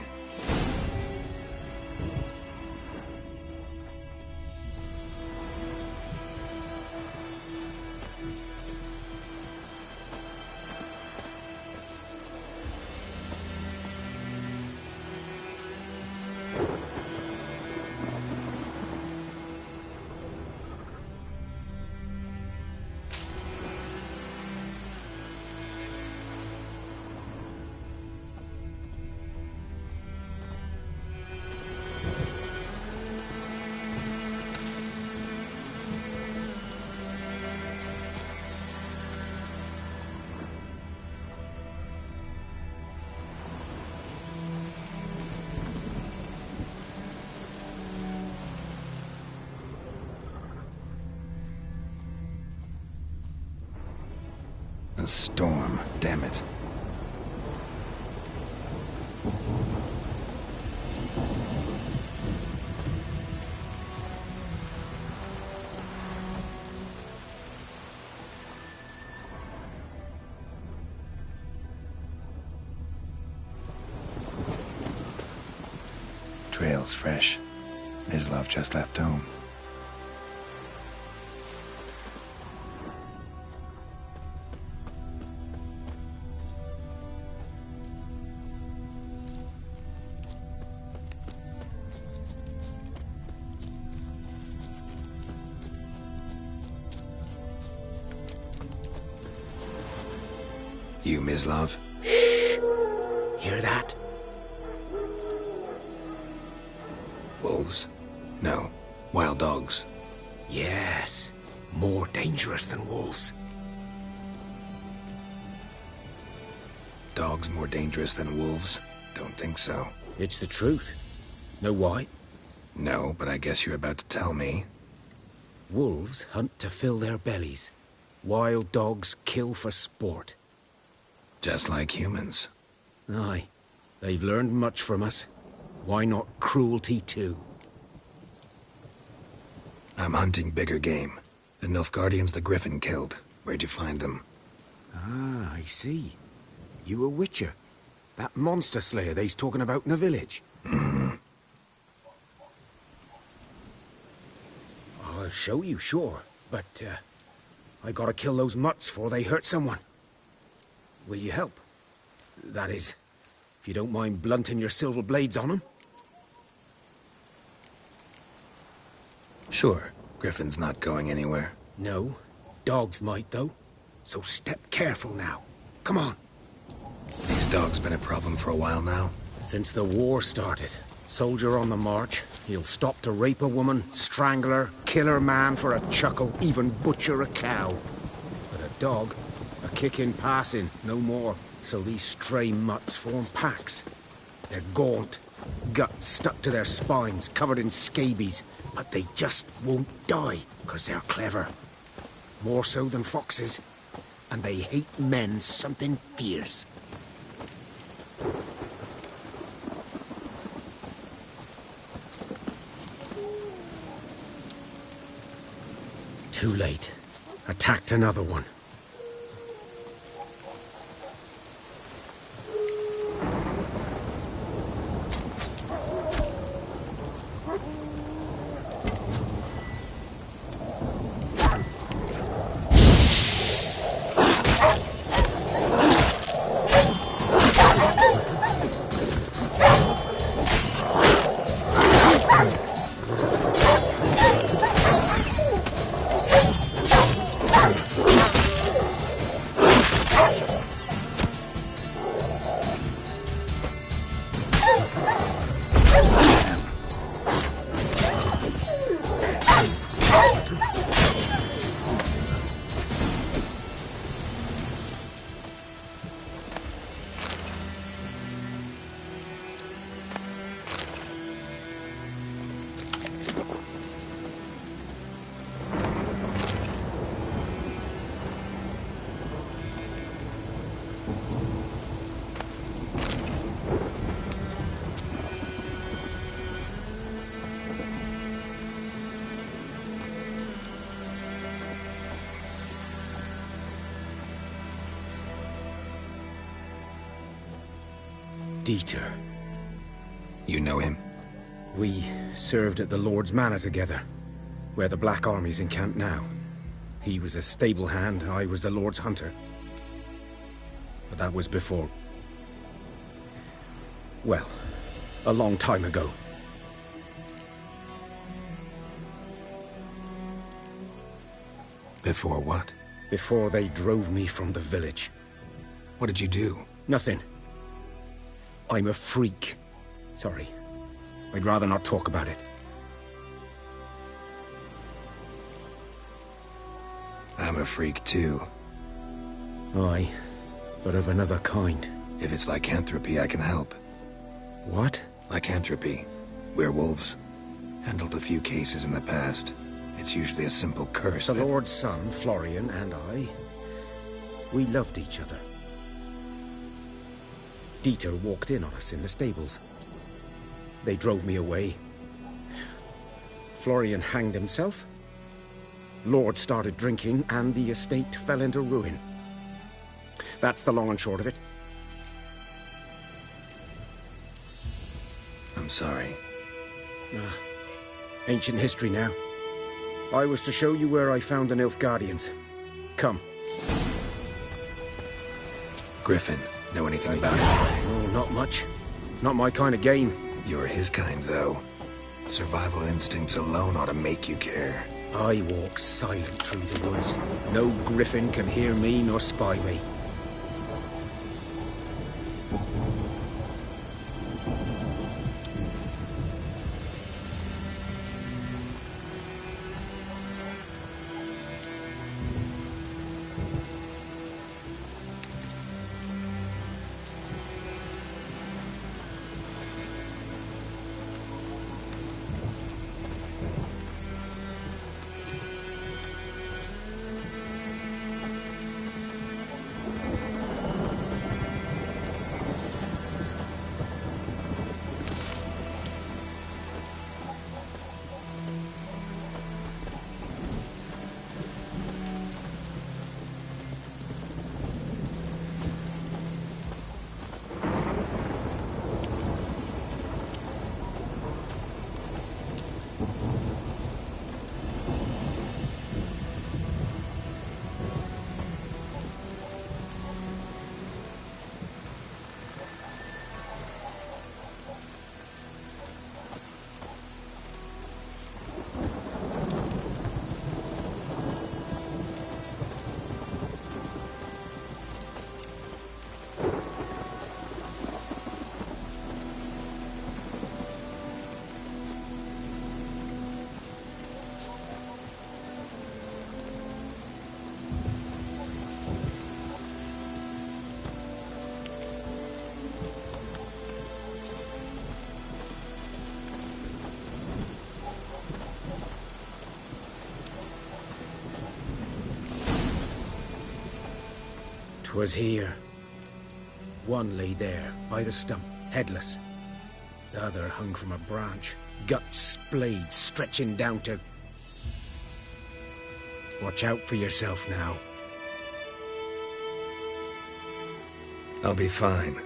A storm, damn it. Trail's fresh. Mislav just left home. You, Mislav? Hear that? Wolves? No. Wild dogs. Yes. More dangerous than wolves. Dogs more dangerous than wolves? Don't think so. It's the truth. Know why? No, but I guess you're about to tell me. Wolves hunt to fill their bellies. Wild dogs kill for sport. Just like humans. Aye. They've learned much from us. Why not cruelty too? I'm hunting bigger game. The Nilfgaardians the Griffin killed. Where'd you find them? Ah, I see. You a witcher. That monster slayer they's talking about in the village. I'll show you, sure. But, I gotta kill those mutts before they hurt someone. Will you help? That is, if you don't mind blunting your silver blades on them. Sure. Griffin's not going anywhere. No. Dogs might, though. So step careful now. Come on. These dogs been a problem for a while now? Since the war started. Soldier on the march. He'll stop to rape a woman, strangle her, kill her man for a chuckle, even butcher a cow. But a dog, a kick in passing, no more. So these stray mutts form packs. They're gaunt, guts stuck to their spines, covered in scabies. But they just won't die, 'cause they're clever. More so than foxes. And they hate men something fierce. Too late. Attacked another one. Dieter. You know him? We served at the Lord's Manor together, where the Black Army's encamped now. He was a stable hand, I was the Lord's hunter. But that was before... well, a long time ago. Before what? Before they drove me from the village. What did you do? Nothing. I'm a freak. Sorry. I'd rather not talk about it. I'm a freak too. Aye, but of another kind. If it's lycanthropy, I can help. What? Lycanthropy. Werewolves. Handled a few cases in the past. It's usually a simple curse The that... Lord's son, Florian, and I... we loved each other. Dieter walked in on us in the stables. They drove me away. Florian hanged himself. Lord started drinking, and the estate fell into ruin. That's the long and short of it. I'm sorry. Ancient history now. I was to show you where I found the Nilfgaardians. Come. Griffin, know anything about it? Oh, not much. It's not my kind of game. You're his kind, though. Survival instincts alone ought to make you care. I walk silent through the woods. No griffin can hear me nor spy me. Was here. One lay there, by the stump, headless. The other hung from a branch, guts splayed, stretching down to... Watch out for yourself now. I'll be fine.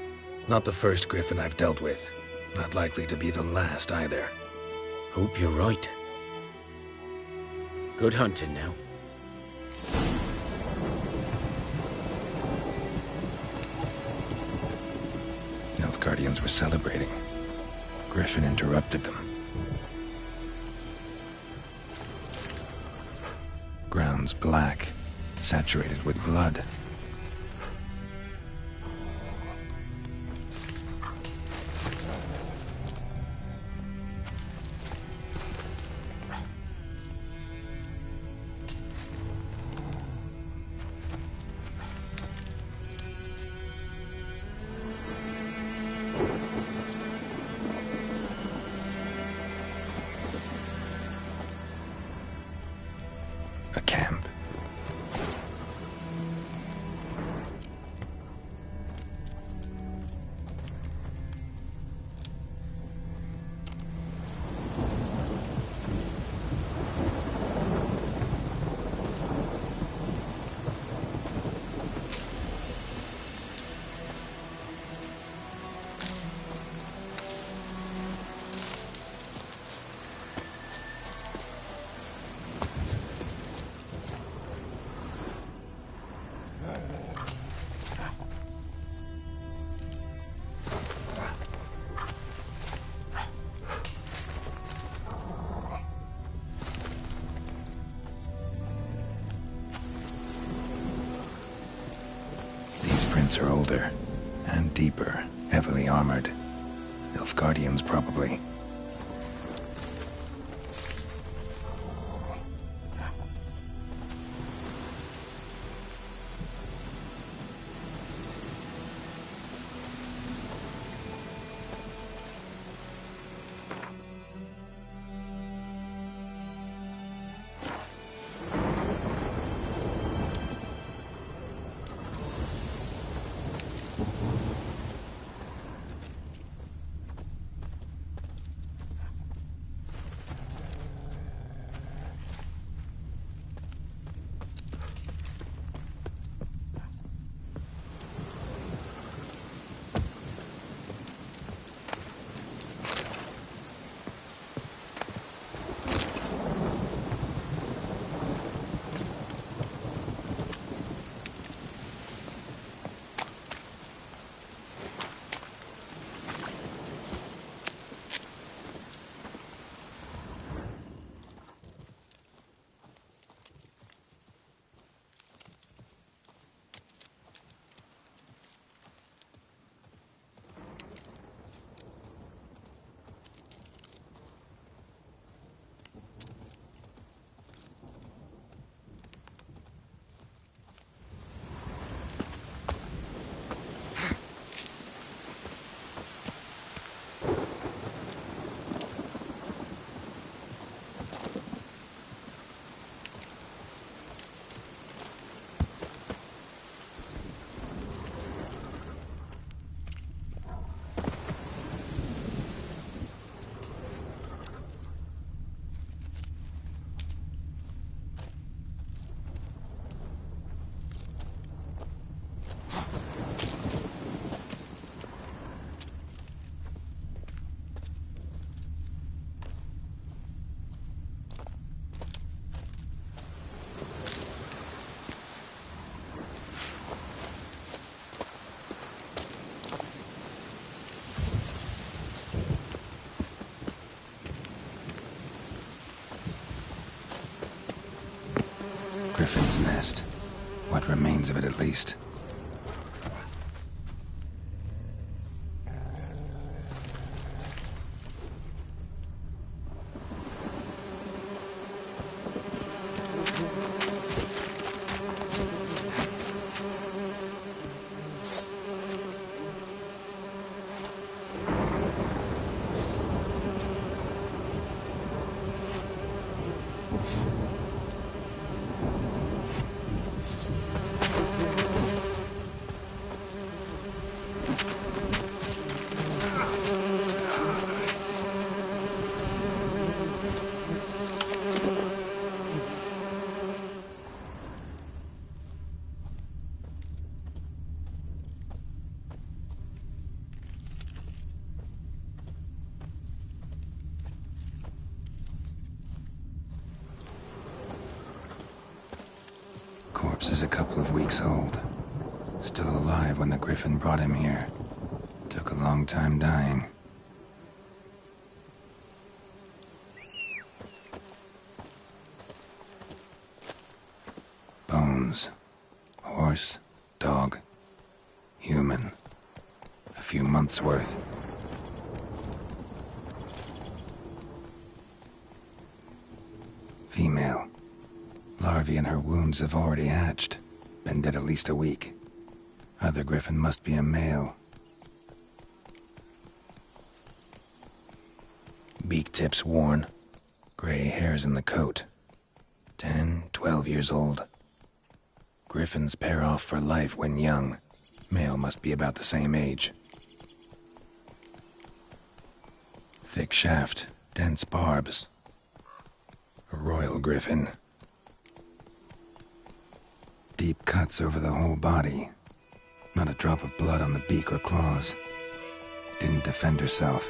Not the first griffin I've dealt with. Not likely to be the last, either. Hope you're right. Good hunting now. Guardians were celebrating. Griffin interrupted them. Ground's black, saturated with blood. A camp. Boots are older and deeper, heavily armored. Nilfgaardians, probably. Griffin's nest. What remains of it, at least. Corpse is a couple of weeks old. Still alive when the Griffin brought him here. Took a long time dying. Bones. Horse, dog, human. A few months' worth. Female. Larvae in her wounds have already hatched. Been dead at least a week. Other Griffin must be a male. Beak tips worn. Gray hairs in the coat. 10, 12 years old. Griffins pair off for life when young. Male must be about the same age. Thick shaft, dense barbs. A royal Griffin. Deep cuts over the whole body. Not a drop of blood on the beak or claws. Didn't defend herself.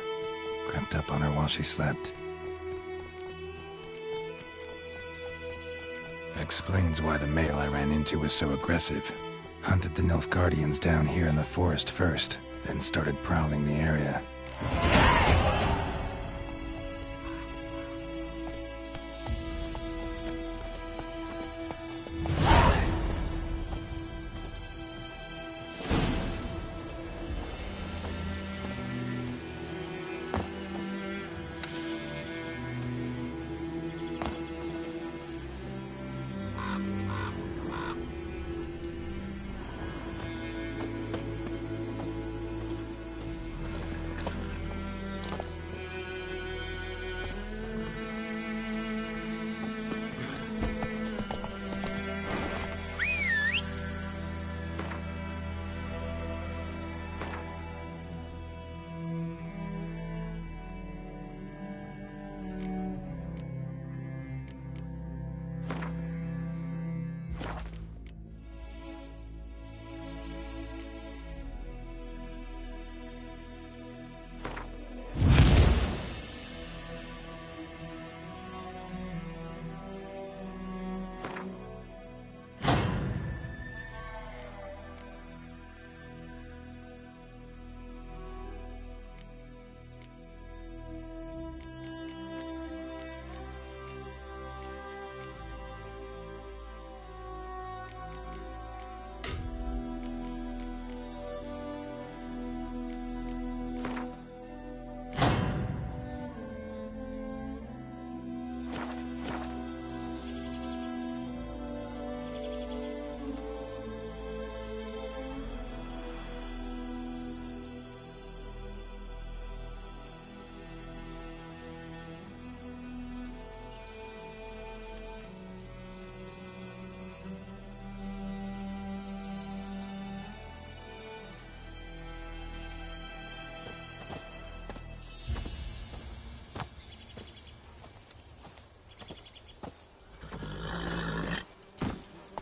Crept up on her while she slept. Explains why the male I ran into was so aggressive. Hunted the Nilfgaardians down here in the forest first, then started prowling the area.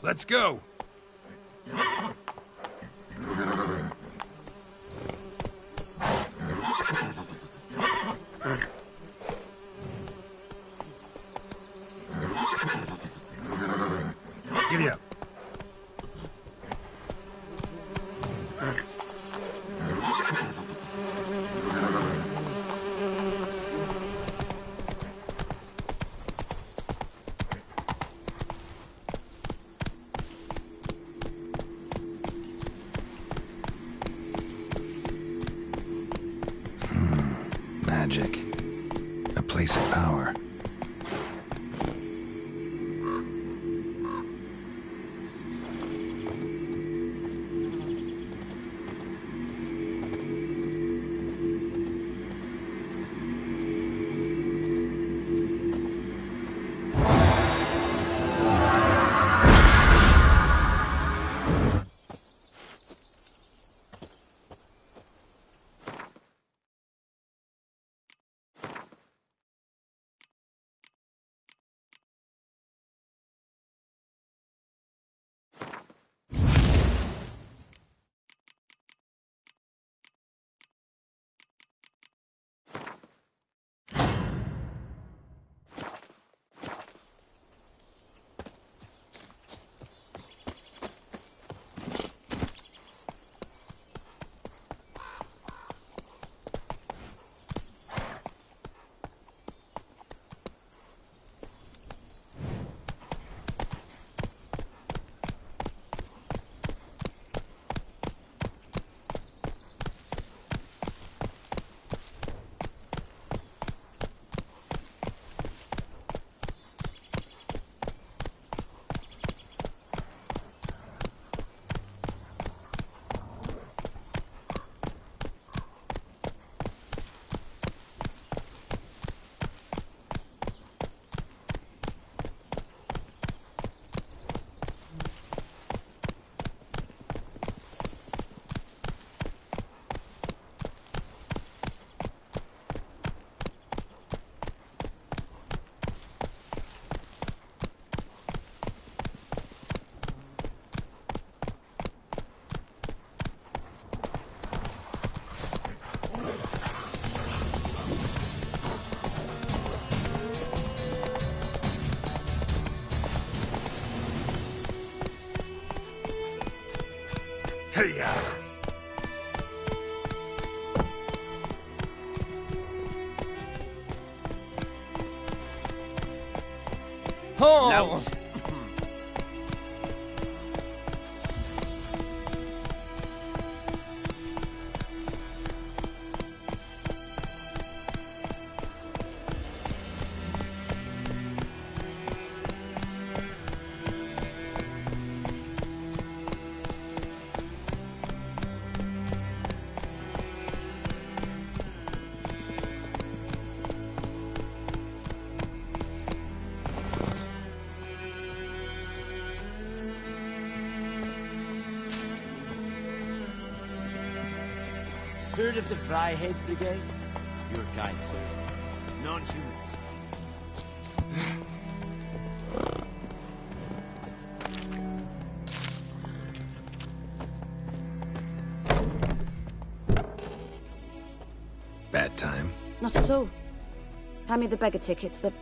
Let's go! Giddy up. Magic. A place of power. Hey-ya! Oh! Heard of the Fryhead Brigade? Your kind, sir. Non-humans. Bad time. Not at all. Hand me the beggar tickets, the...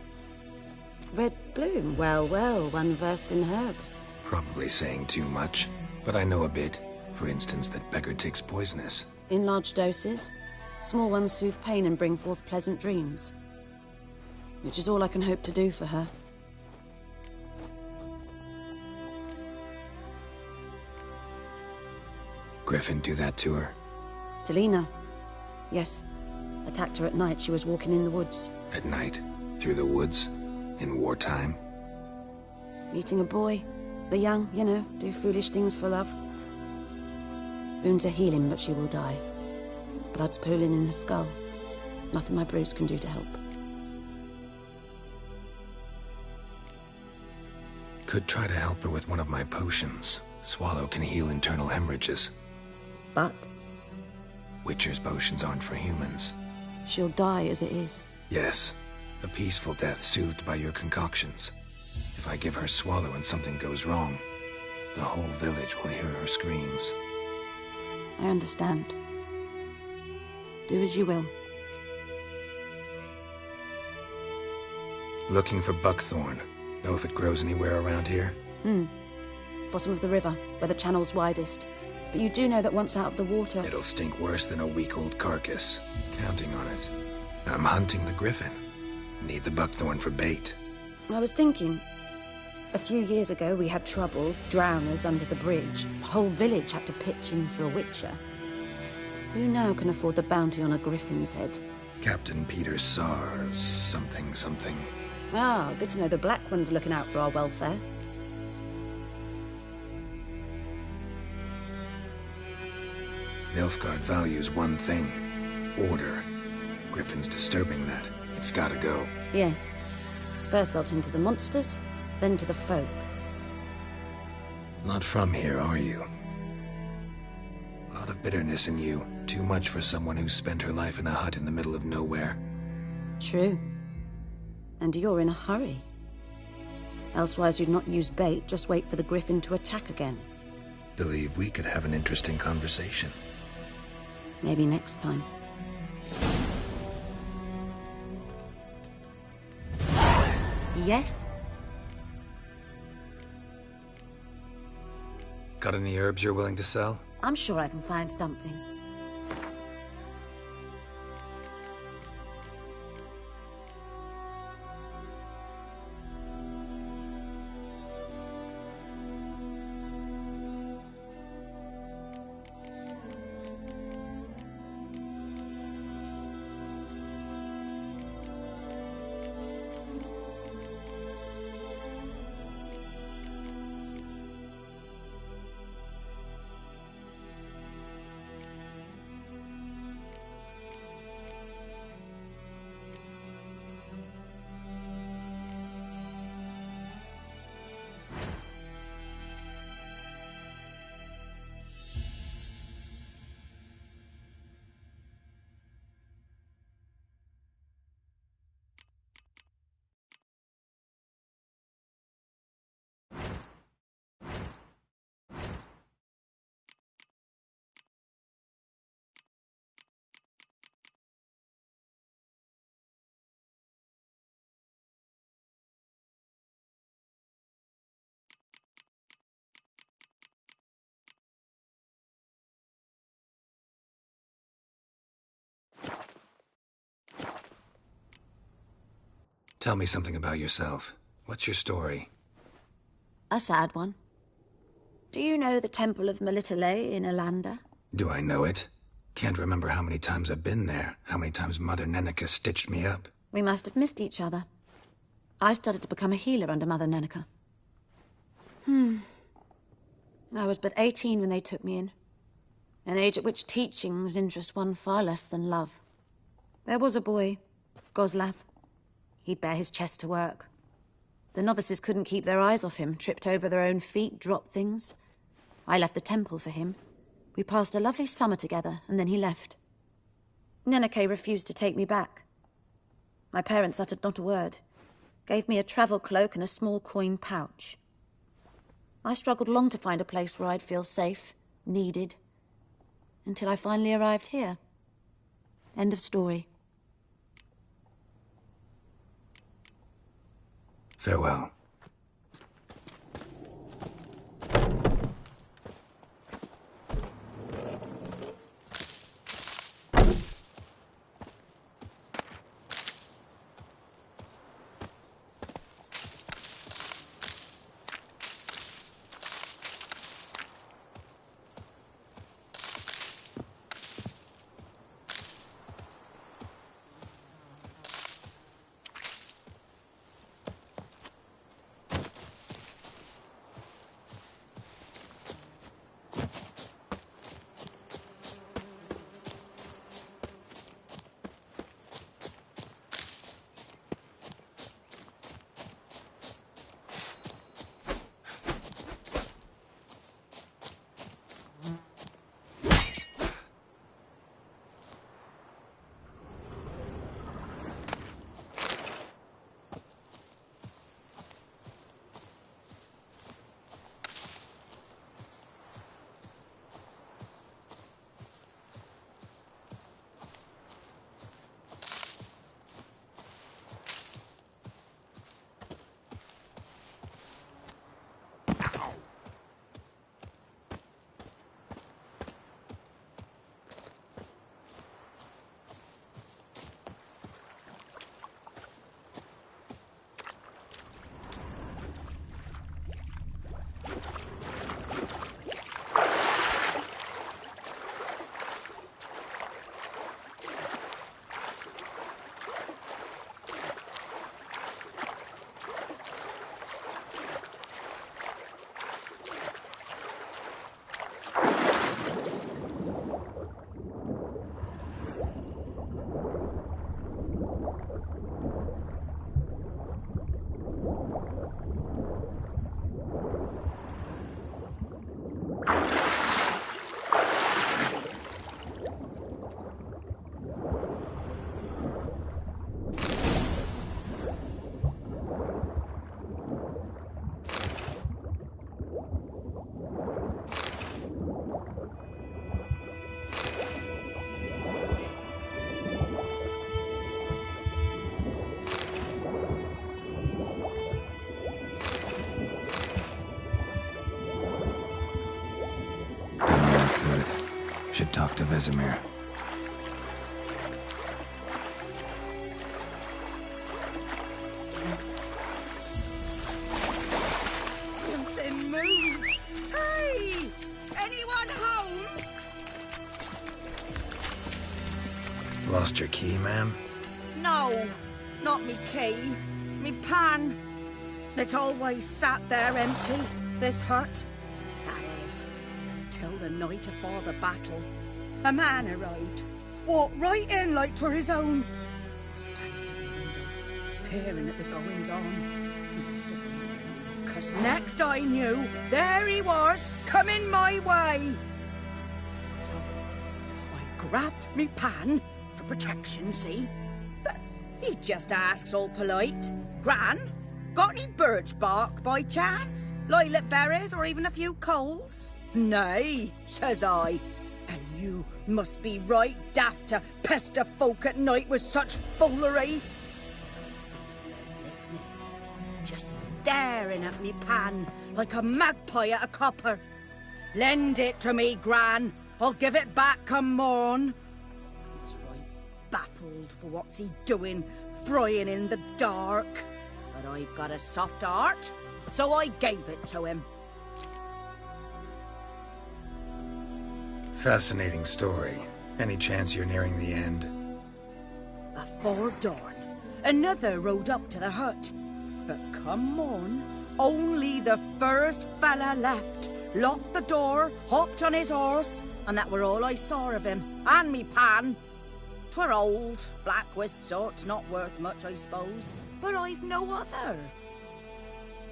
Red bloom. Well, well, one versed in herbs. Probably saying too much, but I know a bit. For instance, that beggar tick's poisonous. In large doses. Small ones soothe pain and bring forth pleasant dreams. Which is all I can hope to do for her. Griffin do that to her? Delina. Yes. Attacked her at night. She was walking in the woods. At night? Through the woods? In wartime? Meeting a boy. The young, you know, do foolish things for love. Wounds are healing, but she will die. Blood's pooling in her skull. Nothing my brews can do to help. Could try to help her with one of my potions. Swallow can heal internal hemorrhages. But? Witcher's potions aren't for humans. She'll die as it is. Yes. A peaceful death soothed by your concoctions. If I give her Swallow and something goes wrong, The whole village will hear her screams. I understand. Do as you will. Looking for buckthorn. Know if it grows anywhere around here? Bottom of the river, where the channel's widest. But you do know that once out of the water... It'll stink worse than a week-old carcass. Counting on it. I'm hunting the griffin. Need the buckthorn for bait. I was thinking... A few years ago, we had trouble, drowners under the bridge. The whole village had to pitch in for a witcher. Who now can afford the bounty on a griffin's head? Captain Peter Sars, something. Ah, good to know the Black One's looking out for our welfare. Nilfgaard values one thing. Order. Griffin's disturbing that. It's gotta go. Yes. First they'll tend to the monsters, then to the folk. Not from here, are you? A lot of bitterness in you. Too much for someone who spent her life in a hut in the middle of nowhere. True. And you're in a hurry. Elsewise you'd not use bait, just wait for the griffin to attack again. Believe we could have an interesting conversation. Maybe next time. Yes? Got any herbs you're willing to sell? I'm sure I can find something. Tell me something about yourself. What's your story? A sad one. Do you know the Temple of Melitele in Alanda? Do I know it? Can't remember how many times I've been there, how many times Mother Neneka stitched me up. We must have missed each other. I started to become a healer under Mother Neneka. I was but 18 when they took me in. An age at which teachings interest one far less than love. There was a boy, Goslav. He'd bare his chest to work. The novices couldn't keep their eyes off him, tripped over their own feet, dropped things. I left the temple for him. We passed a lovely summer together, and then he left. Neneke refused to take me back. My parents uttered not a word, gave me a travel cloak and a small coin pouch. I struggled long to find a place where I'd feel safe, needed, until I finally arrived here. End of story. Farewell. Should talk to Vesemir. Something moved. Hey! Anyone home? Lost your key, ma'am? No, not me key. Me pan. It's always sat there empty, this hut. That is, till the night afore the battle. A man arrived, walked right in like 'twere his own. I was standing at the window, peering at the goings-on. He must have read me, 'cause next I knew, there he was, coming my way. So, I grabbed me pan, for protection, see? But he just asks all polite, Gran, got any birch bark by chance? Lilac berries or even a few coals? Nay, says I. And you must be right daft to pester folk at night with such foolery. But I sees you listening, just staring at me pan like a magpie at a copper. Lend it to me, Gran. I'll give it back come morn. He's right baffled for what's he doing, frying in the dark. But I've got a soft heart, so I gave it to him. Fascinating story. Any chance you're nearing the end? Before dawn, another rode up to the hut. But come morn, only the first fella left, locked the door, hopped on his horse, and that were all I saw of him, and me pan. 'Twere old, black with soot, not worth much, I suppose, but I've no other.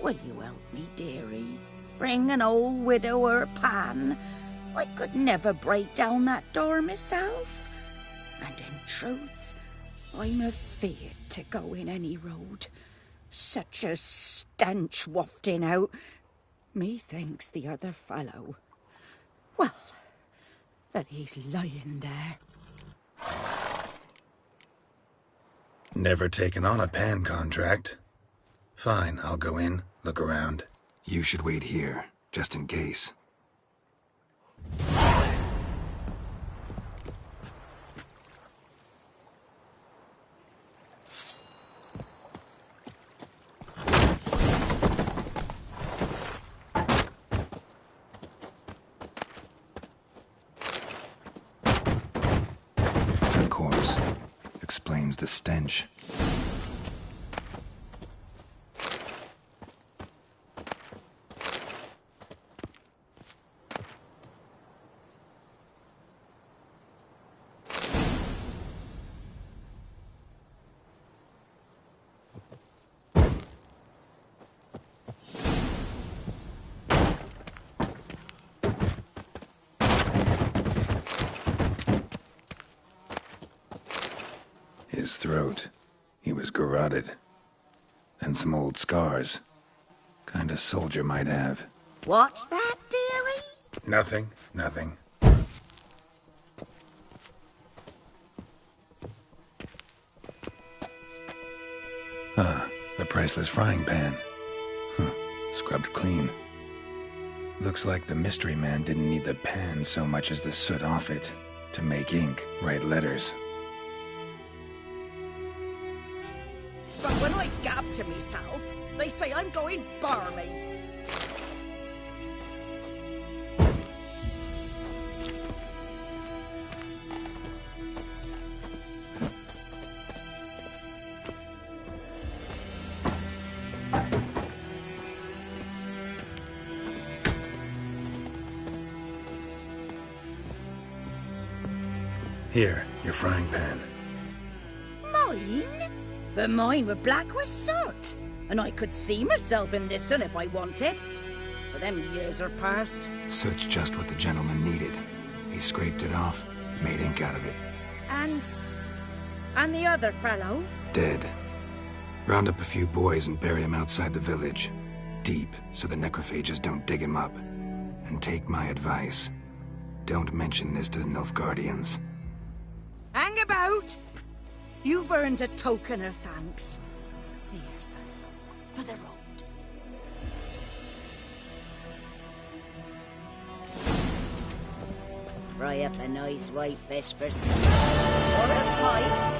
Will you help me, dearie? Bring an old widower pan? I could never break down that door myself. And in truth, I'm afeard to go in any road. Such a stench wafting out. Methinks the other fellow, well, that he's lying there. Never taken on a pan contract. Fine, I'll go in, look around. You should wait here, just in case. Of course. Explains the stench. His throat. He was garroted. And some old scars. Kind of soldier might have. What's that, dearie? Nothing, nothing. Ah, the priceless frying pan. Scrubbed clean. Looks like the mystery man didn't need the pan so much as the soot off it to make ink, write letters. But when I gab to myself, they say I'm going barmy. Here, your frying pan. Mine? But mine were black with soot, and I could see myself in this one if I wanted. But them years are past. Soot's just what the gentleman needed. He scraped it off, made ink out of it. And the other fellow? Dead. Round up a few boys and bury him outside the village. Deep, so the necrophages don't dig him up. And take my advice. Don't mention this to the Nilfgaardians. Hang about! You've earned a token of thanks. Here, sonny, for the road. Fry up a nice white fish for supper. Or a pipe.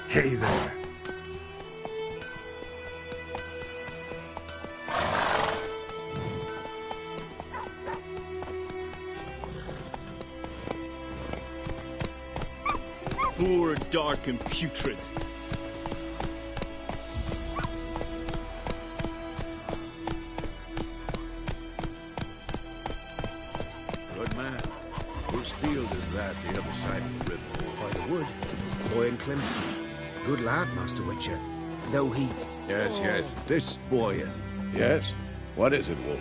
Hey there. Poor, dark, and putrid. Good man. Whose field is that, the other side of the river? By the wood. Boy and Clement. Good lad, Master Witcher. Though he... Yes, this boy. Yes? What is it, Wolf?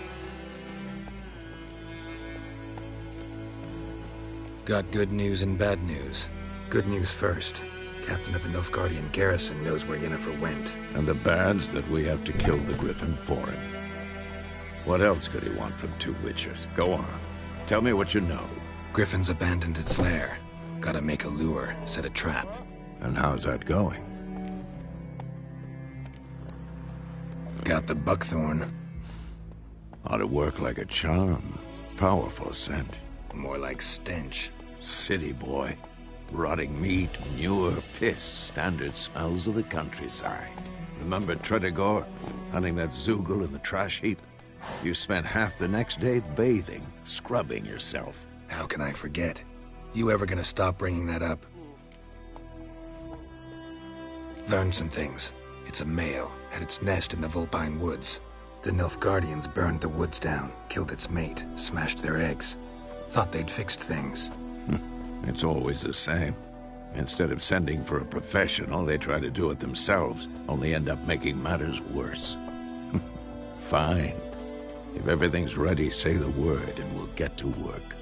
Got good news and bad news. Good news first. Captain of the Nilfgaardian garrison knows where Yennefer went. And the bad's that we have to kill the Griffin for him. What else could he want from two Witchers? Go on. Tell me what you know. Griffin's abandoned its lair. Gotta make a lure, set a trap. And how's that going? Got the buckthorn. Ought to work like a charm. Powerful scent. More like stench. City boy. Rotting meat, manure, piss. Standard smells of the countryside. Remember Tredegor? Hunting that Zoogle in the trash heap? You spent half the next day bathing, scrubbing yourself. How can I forget? You ever gonna stop bringing that up? Learned some things. It's a male, had its nest in the Vulpine Woods. The Nilfgaardians burned the woods down, killed its mate, smashed their eggs. Thought they'd fixed things. It's always the same. Instead of sending for a professional, they try to do it themselves, only end up making matters worse. Fine. If everything's ready, say the word and we'll get to work.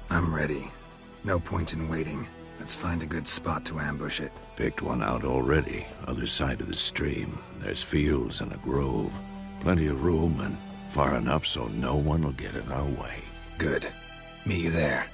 I'm ready. No point in waiting. Let's find a good spot to ambush it. Picked one out already, other side of the stream. There's fields and a grove. Plenty of room and far enough so no one will get in our way. Good. Meet you there.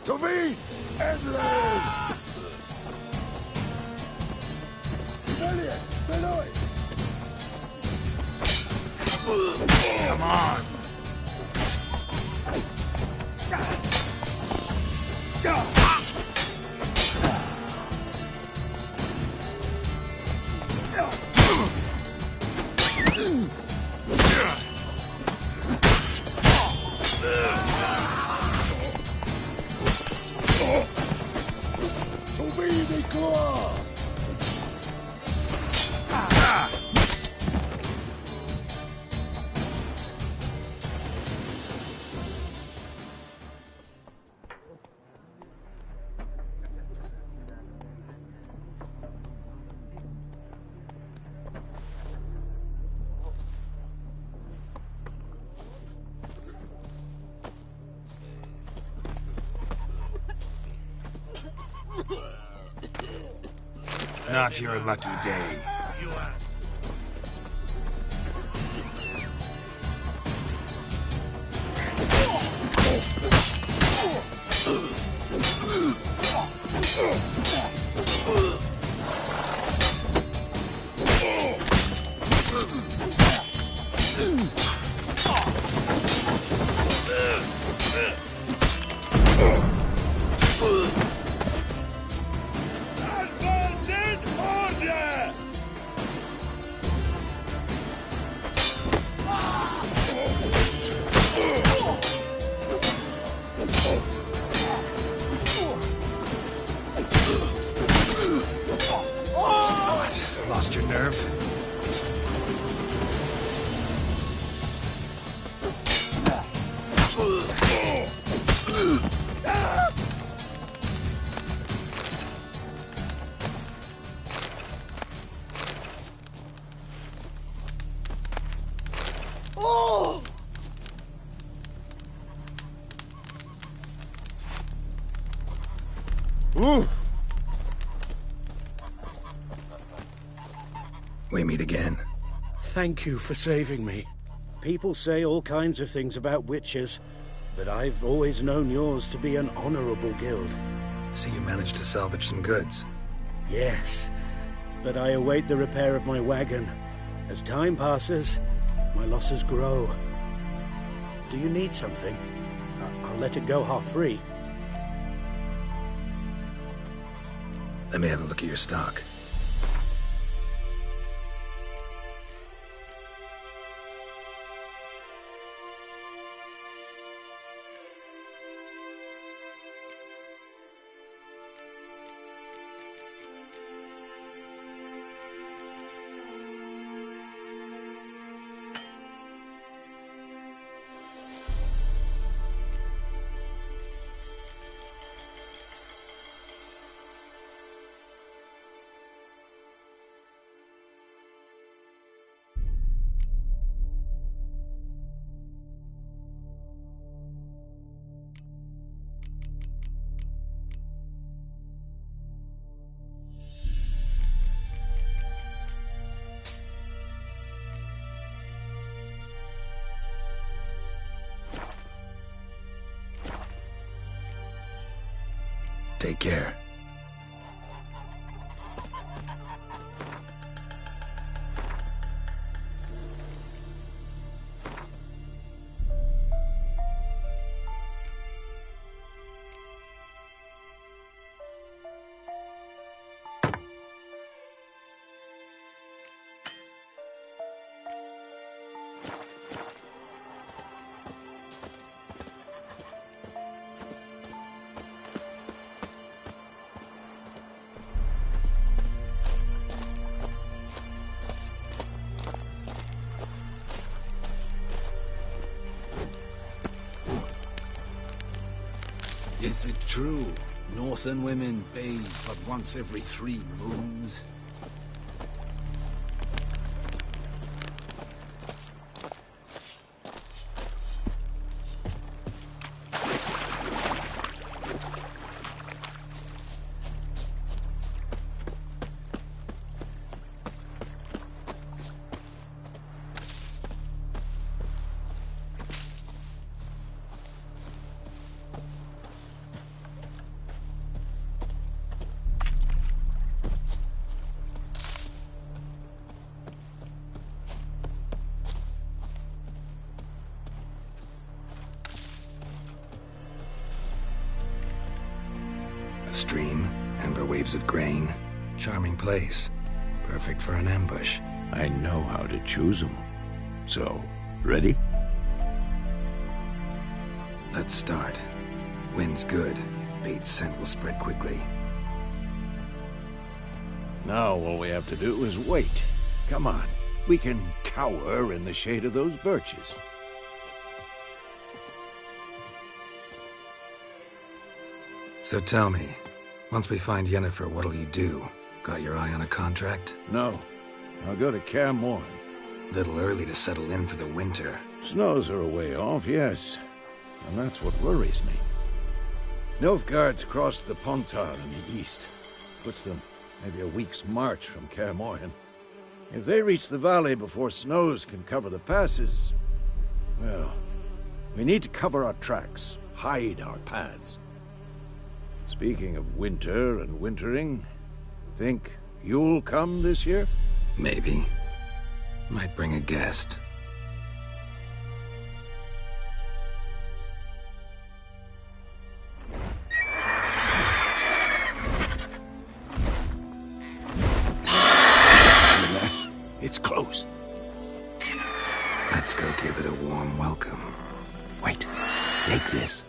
Tovi! Endlich! Come on! Tovi di Claw! Not your lucky day. Lost your nerve? Oh! Ooh! We meet again. Thank you for saving me. People say all kinds of things about witches, but I've always known yours to be an honorable guild. So you managed to salvage some goods? Yes, but I await the repair of my wagon. As time passes, my losses grow. Do you need something? I'll let it go half-free. Let me have a look at your stock. Take care. Is it true? Northern women bathe but once every 3 moons? stream, amber waves of grain. Charming place. Perfect for an ambush. I know how to choose them. So, ready? Let's start. Wind's good. Bait's scent will spread quickly. Now all we have to do is wait. Come on. We can cower in the shade of those birches. So tell me, once we find Yennefer, what'll you do? Got your eye on a contract? No. I'll go to Kaer Morhen. Little early to settle in for the winter. Snows are a way off, yes. And that's what worries me. Nilfgaard's crossed the Pontar in the east. Puts them maybe a week's march from Kaer Morhen. If they reach the valley before snows can cover the passes, well, we need to cover our tracks, hide our paths. Speaking of winter and wintering, think you'll come this year? Maybe. Might bring a guest. It's close. Let's go give it a warm welcome. Wait, take this.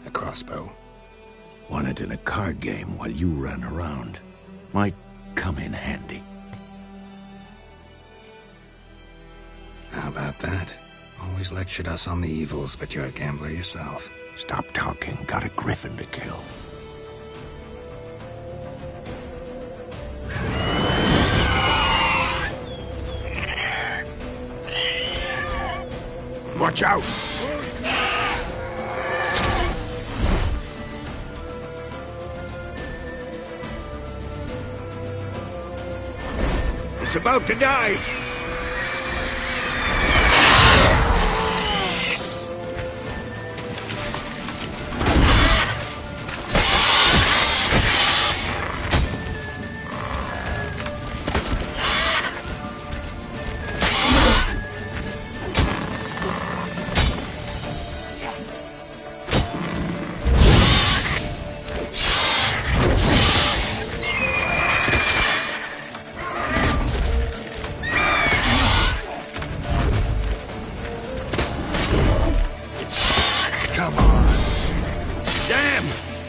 A crossbow. Won it in a card game while you ran around. Might come in handy. How about that? Always lectured us on the evils, but you're a gambler yourself. Stop talking. Got a griffin to kill. Watch out! It's about to die!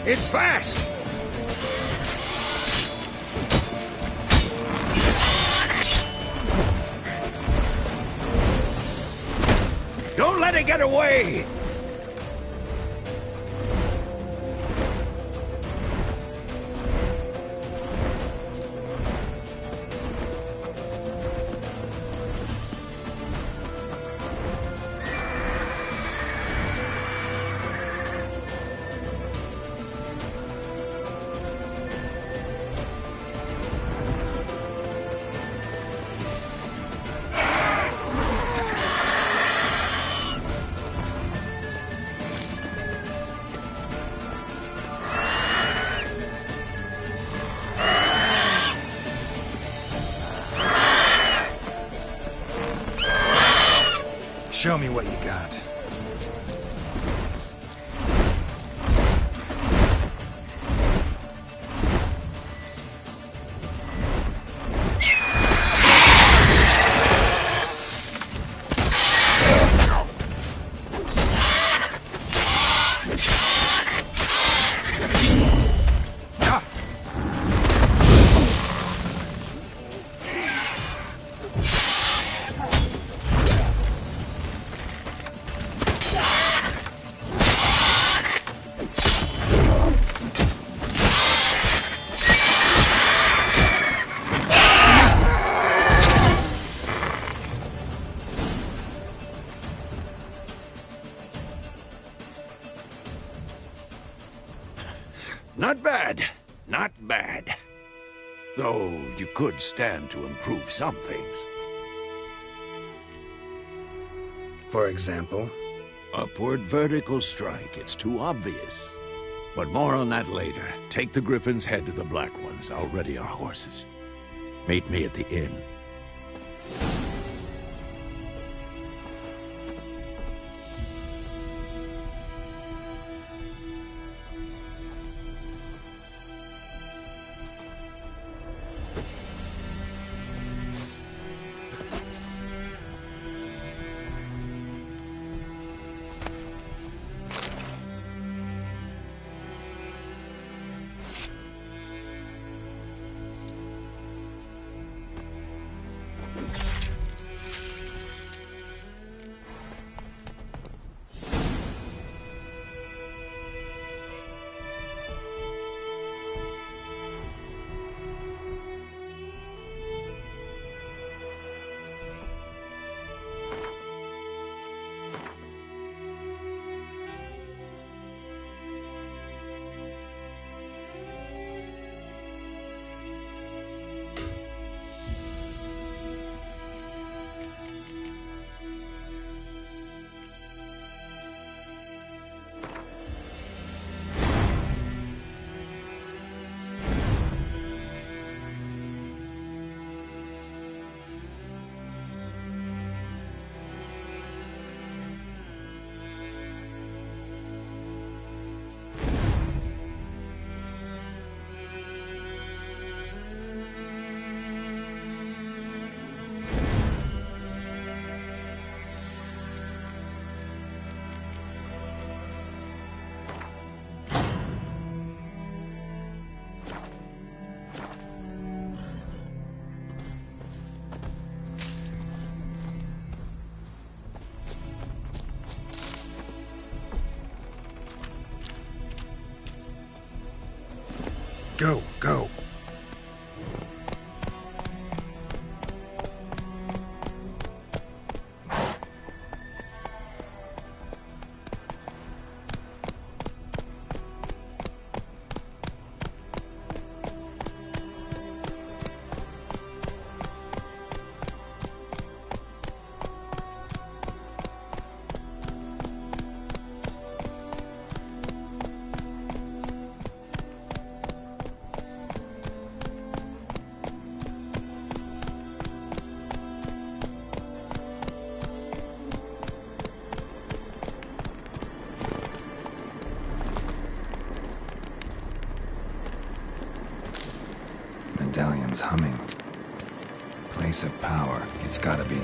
It's fast! Don't let it get away! Show me what you got. Not bad. Not bad. Though you could stand to improve some things. For example? Upward vertical strike. It's too obvious. But more on that later. Take the Griffin's head to the Black Ones. I'll ready our horses. Meet me at the inn. Go, go. Medallion's humming. Place of power. It's gotta be.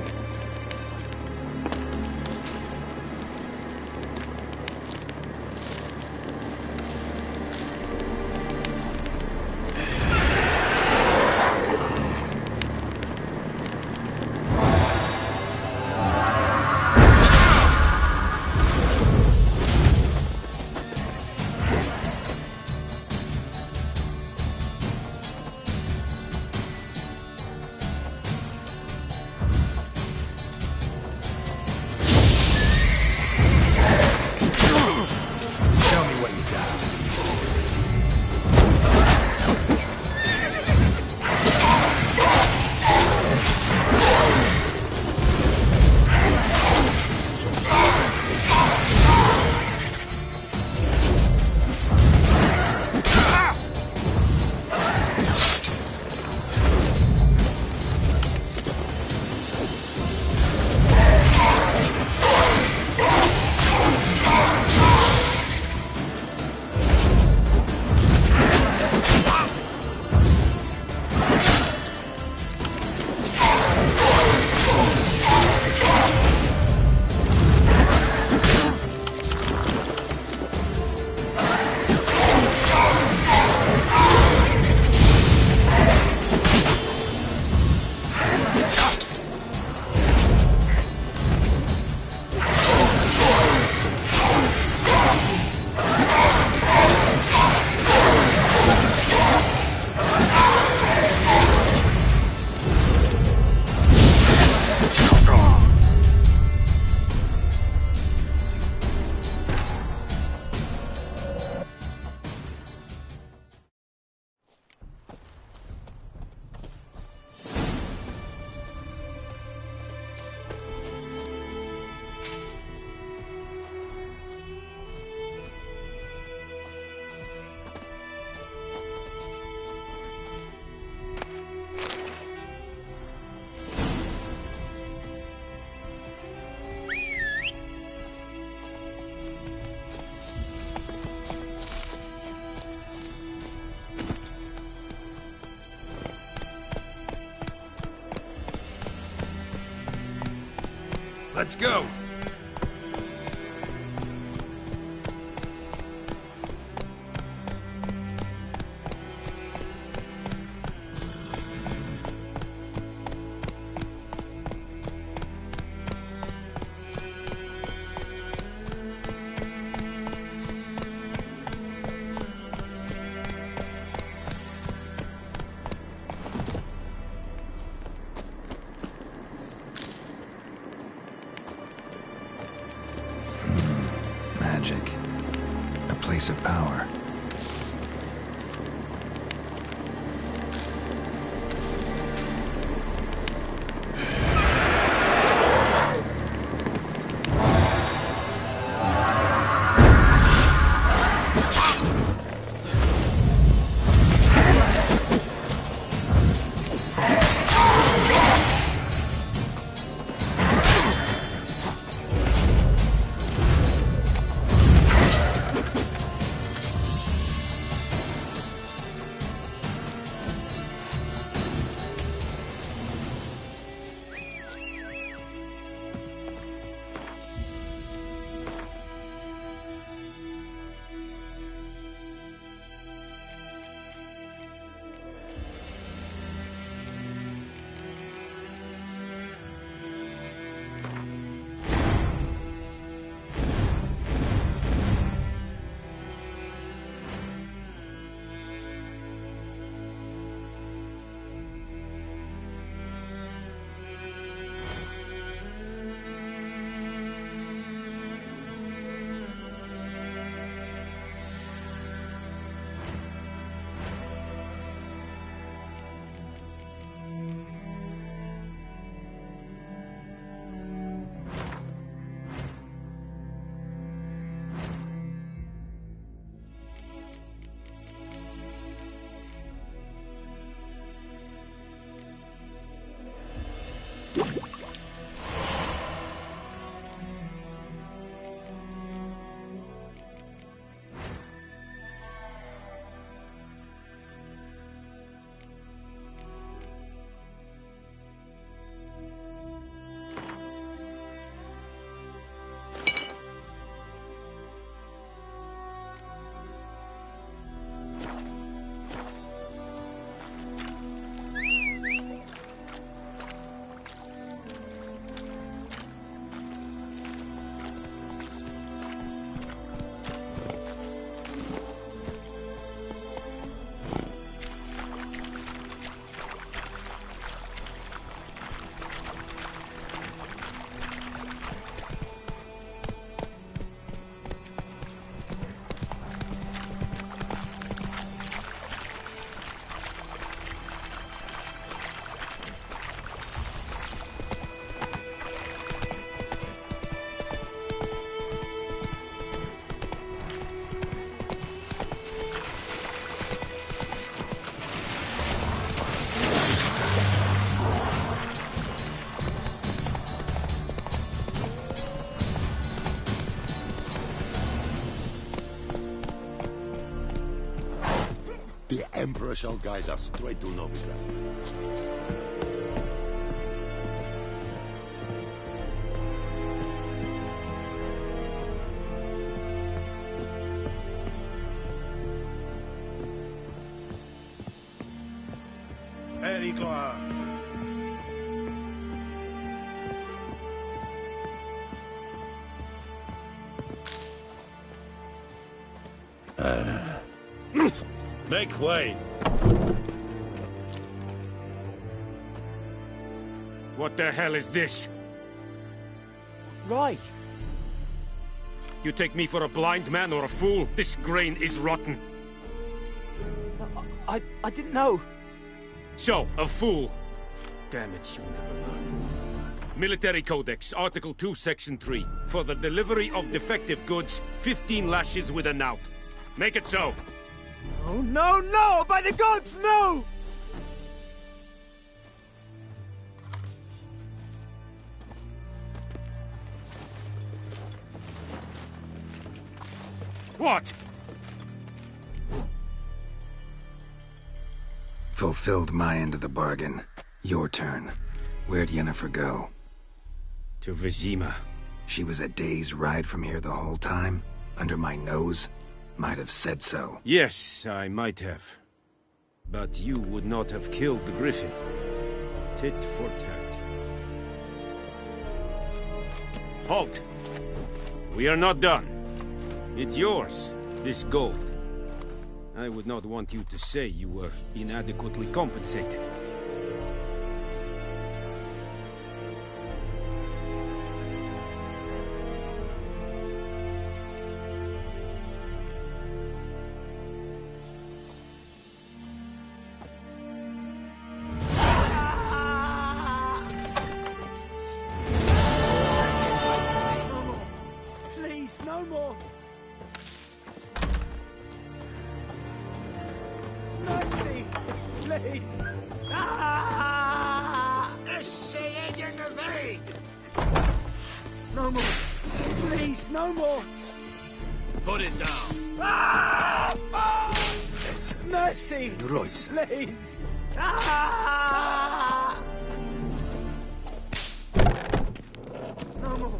Let's go! Magic. A place of power. Emperor shall guide us straight to Novigrad. Pericla! Make way! What the hell is this? Right. You take me for a blind man or a fool? This grain is rotten. I didn't know. So, a fool. Damn it, you'll never learn. Military Codex, Article 2, Section 3. For the delivery of defective goods, 15 lashes with a knout. Make it so. Oh, no, no! By the gods, no! What? Fulfilled my end of the bargain. Your turn. Where'd Yennefer go? To Vizima. She was a day's ride from here the whole time? Under my nose? Might have said so. Yes, I might have. But you would not have killed the griffin. Tit for tat. Halt! We are not done. It's yours, this gold. I would not want you to say you were inadequately compensated. Please, no more! Mercy! Please! No more! Please, no more! Put it down. Mercy! Royce. Please! No more!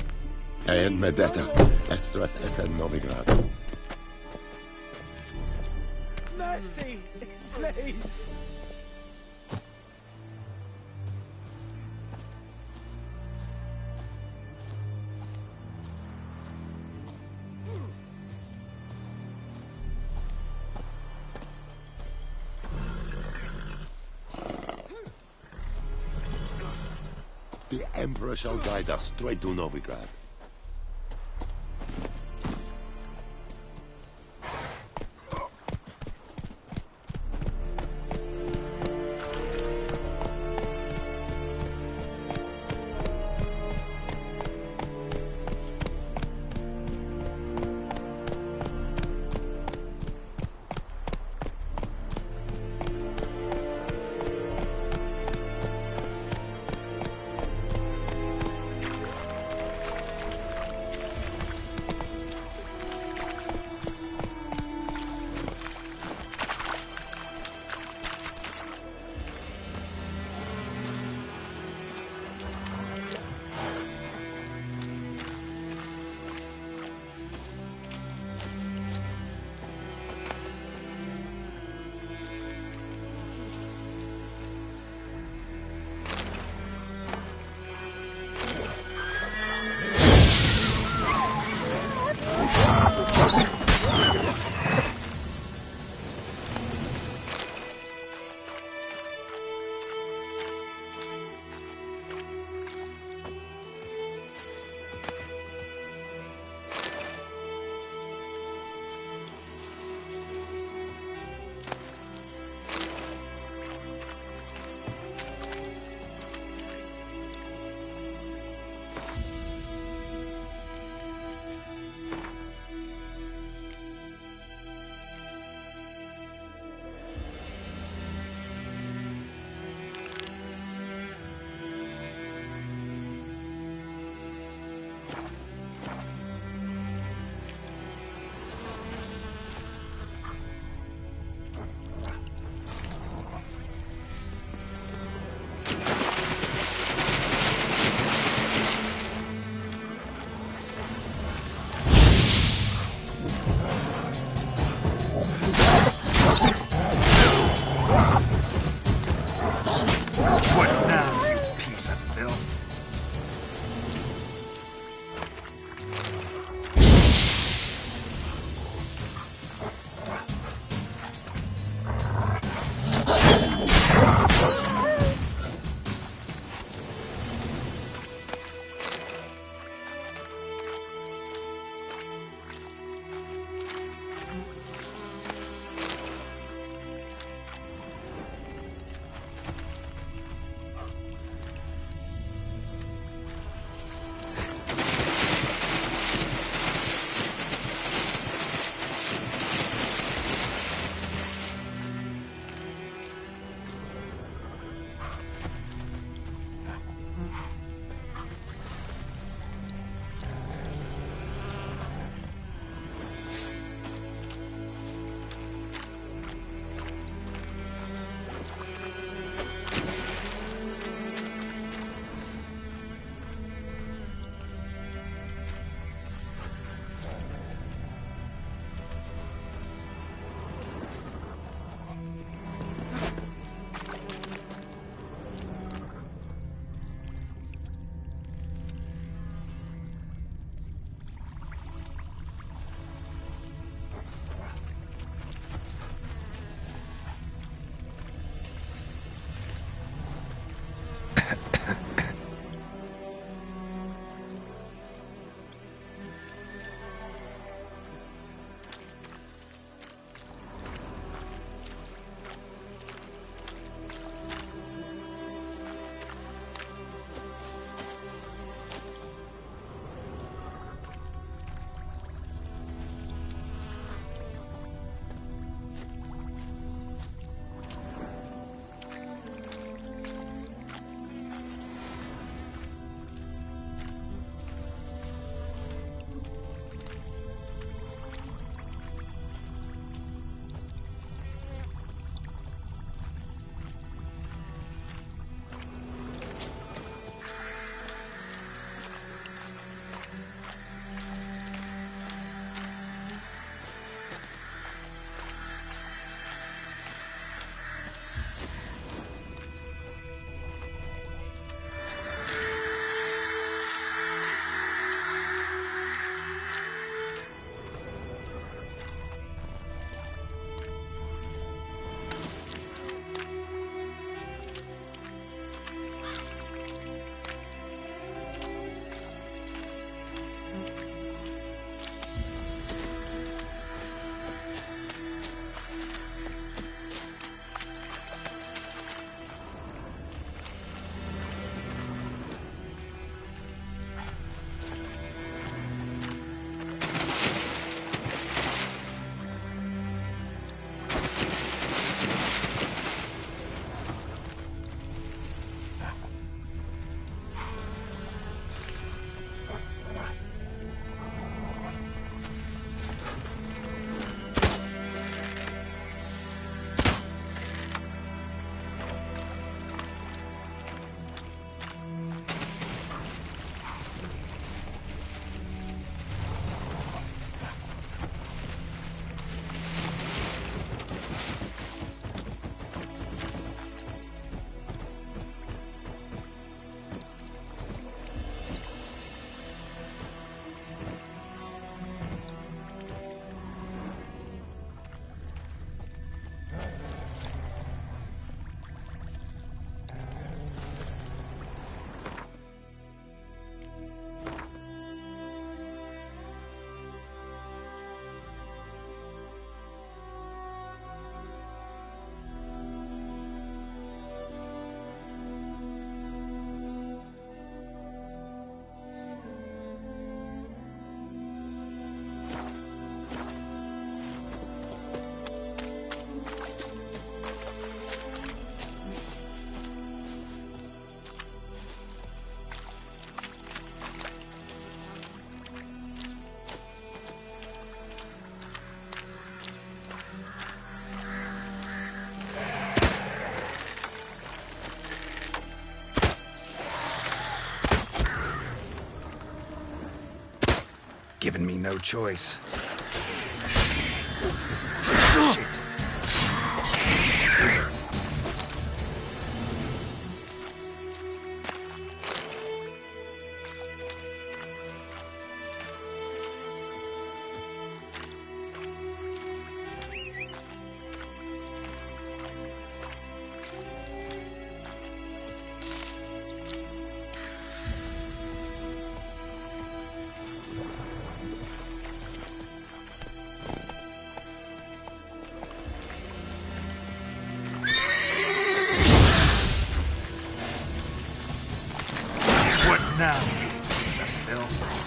En med detta, Estreth SN Novigrad. Mercy! Please! The Emperor shall guide us straight to Novigrad. given me no choice. Shit. Now, piece of filth.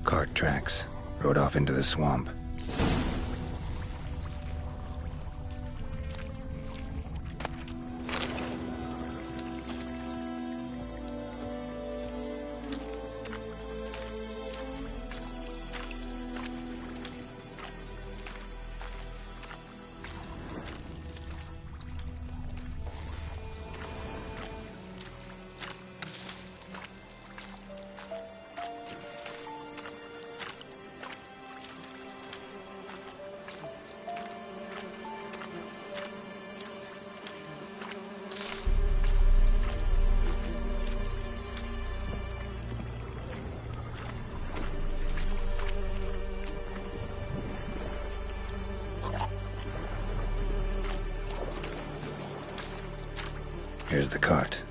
Cart tracks. Rode off into the swamp. Here's the cart.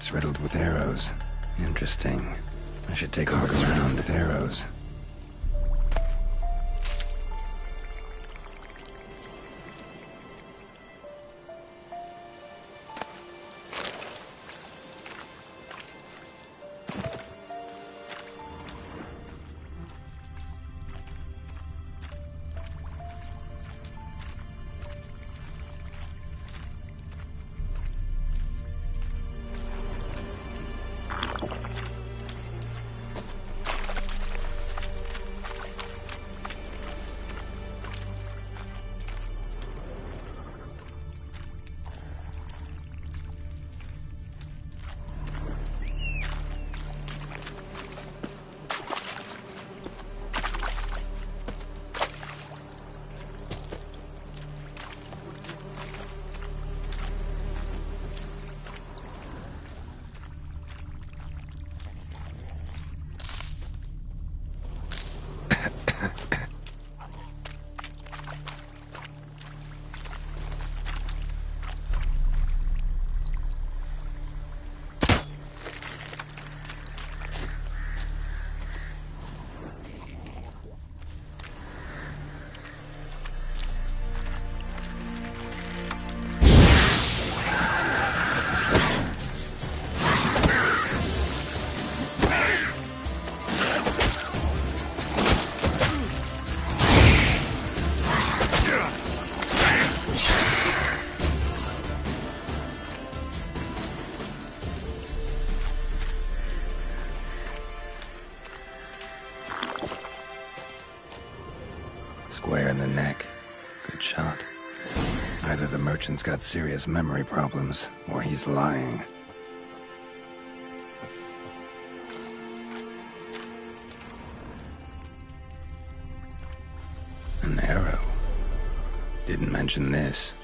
It's riddled with arrows. Interesting. I should take a look around with arrows. Square in the neck. Good shot. Either the merchant's got serious memory problems, or he's lying. An arrow. Didn't mention this.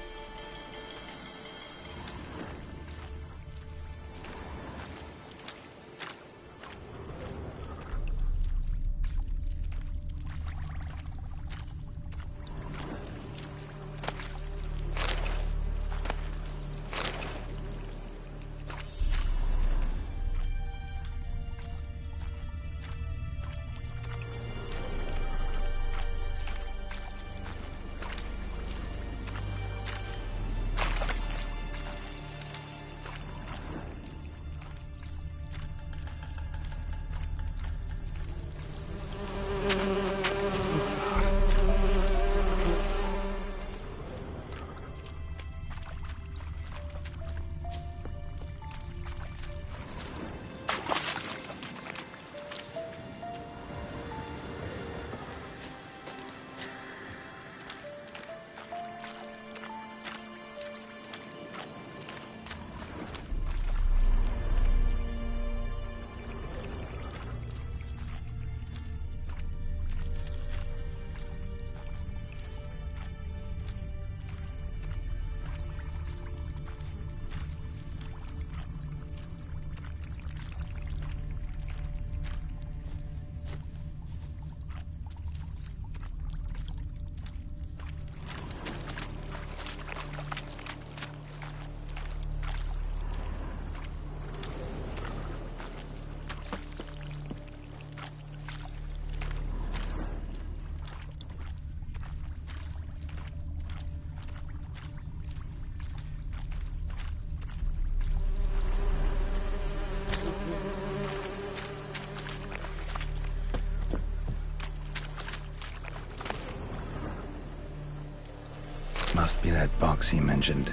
Must be that box he mentioned.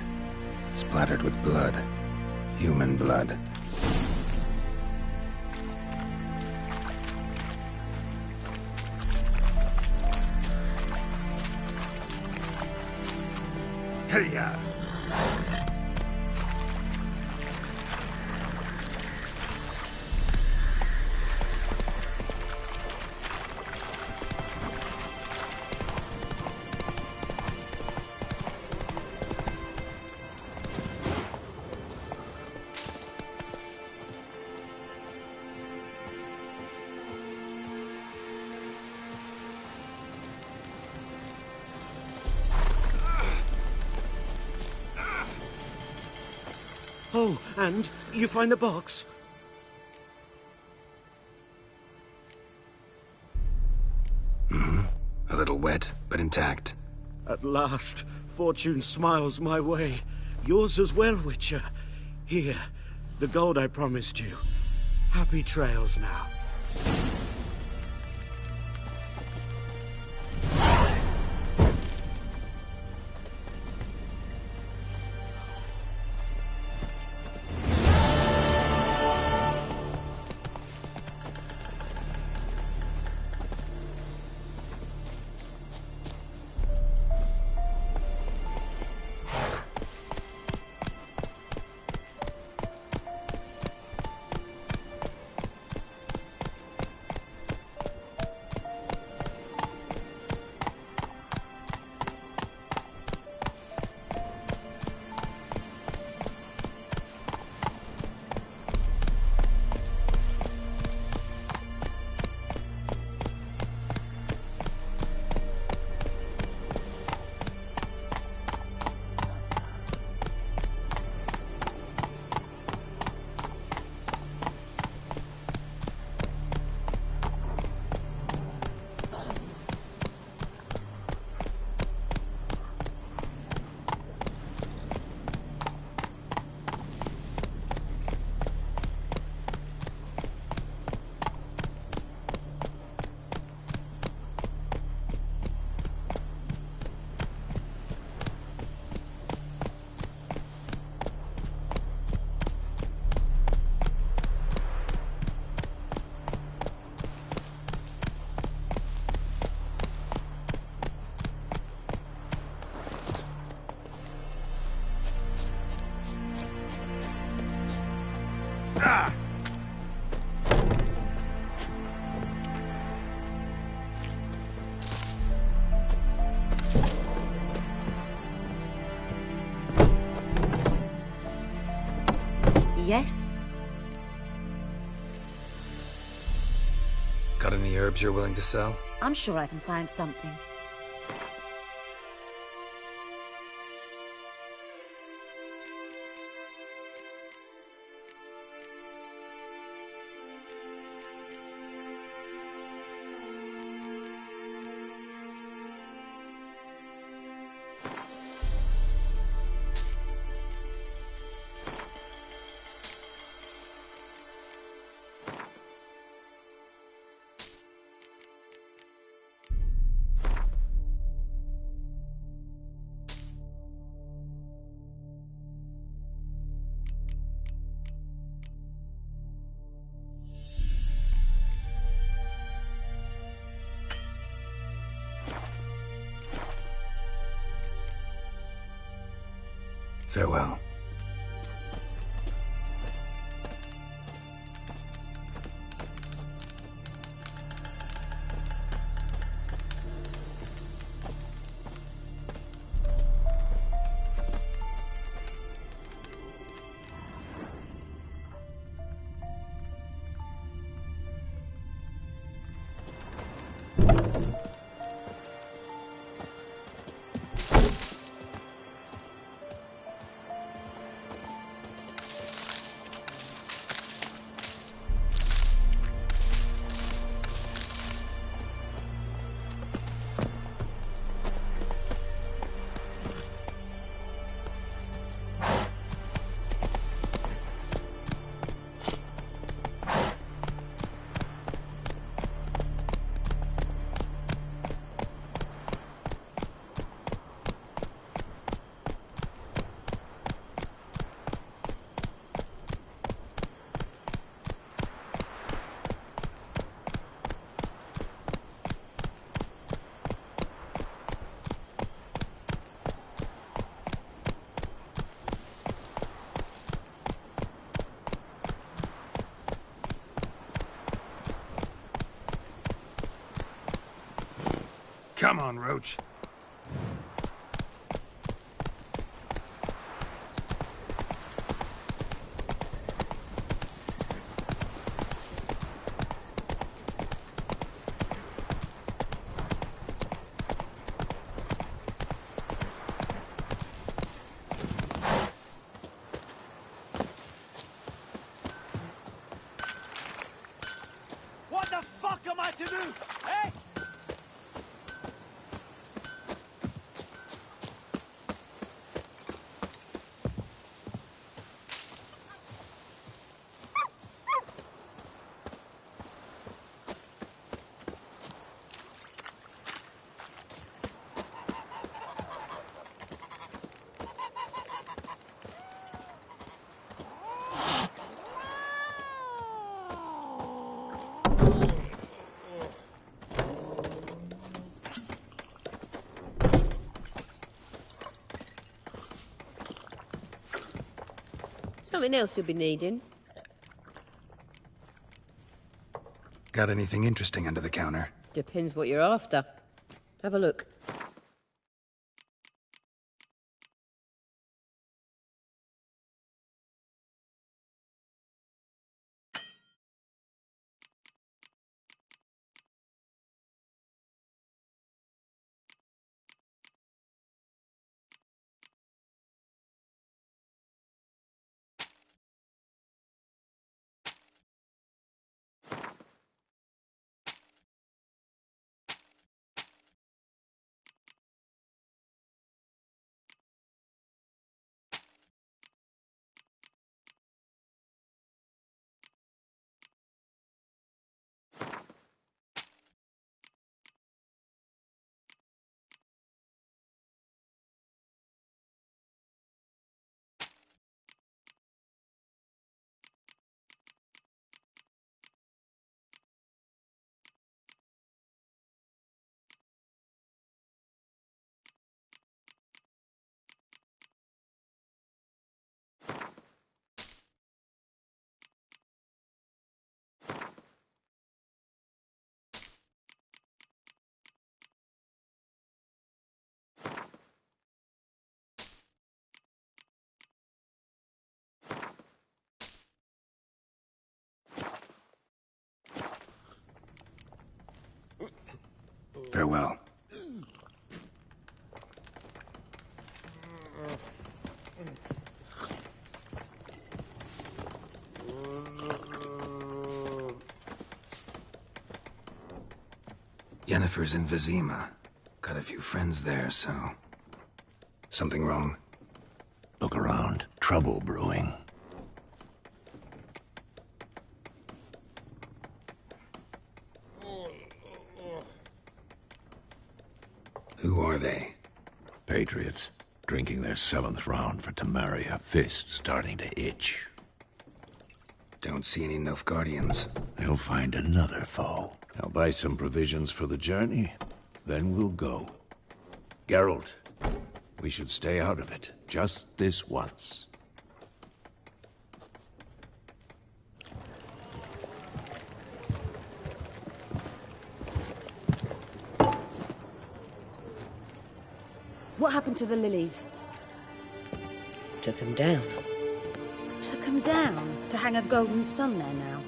Splattered with blood. Human blood. Hey-ya! Oh, and you find the box? A little wet, but intact. At last, fortune smiles my way. Yours as well, Witcher. Here, the gold I promised you. Happy trails now. Yes? Got any herbs you're willing to sell? I'm sure I can find something. Farewell. Come on, Roach. Something else you'll be needing. Got anything interesting under the counter? Depends what you're after. Have a look. Farewell. Yennefer's in Vizima. Got a few friends there, so... Something wrong? Look around. Trouble brewing. Who are they? Patriots. Drinking their 7th round for Temeria. Fist starting to itch. Don't see any Nilfgaardians. They'll find another foe. I'll buy some provisions for the journey. Then we'll go. Geralt, we should stay out of it. Just this once. What happened to the lilies? Took 'em down. Took 'em down to hang a golden sun there now.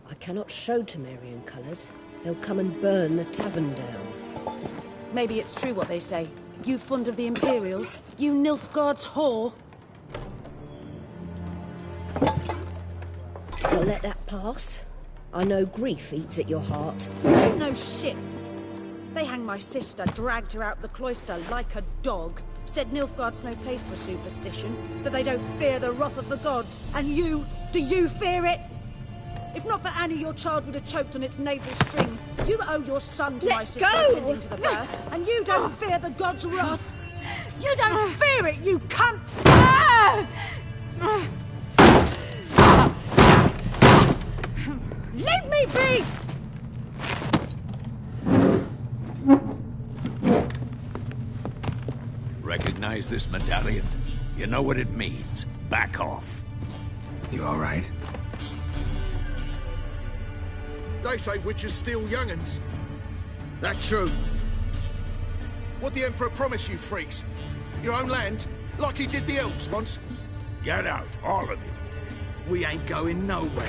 I cannot show Temerian colours. They'll come and burn the tavern down. Maybe it's true what they say. You fond of the Imperials? You Nilfgaard's whore? I'll let that pass. I know grief eats at your heart. You know shit. They hanged my sister, dragged her out the cloister like a dog. Said Nilfgaard's no place for superstition, that they don't fear the wrath of the gods. And you, do you fear it? If not for Annie, your child would have choked on its navel string. You owe your son to my sister attending to the birth, and you don't fear the gods' wrath. You don't fear it, you cunt! Leave me be! Recognize this medallion? You know what it means. Back off. You all right? They say witches steal young'uns. That true. What the Emperor promise you, freaks? Your own land? Like he did the elves once? Get out, all of you. We ain't going nowhere.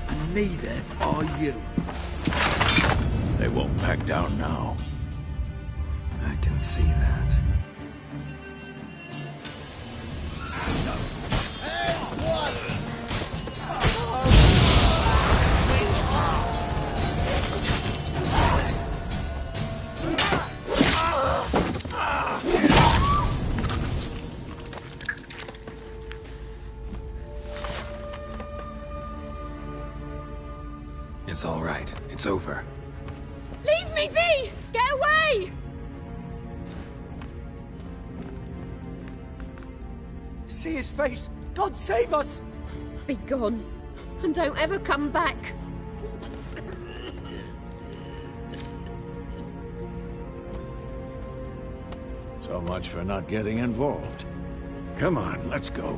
And neither are you. They won't back down now. I can see that. It's all right. It's over. Leave me be! Get away! See his face! God save us! Be gone, and don't ever come back. So much for not getting involved. Come on, let's go.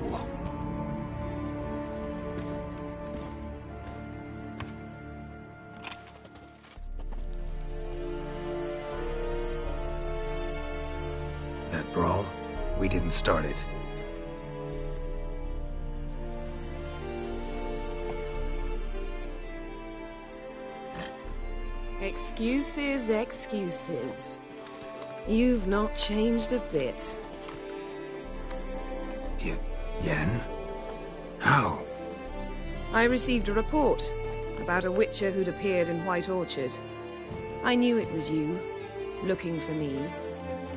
That brawl, we didn't start it. Excuses, excuses. You've not changed a bit. Yen? How? I received a report about a witcher who'd appeared in White Orchard. I knew it was you, looking for me.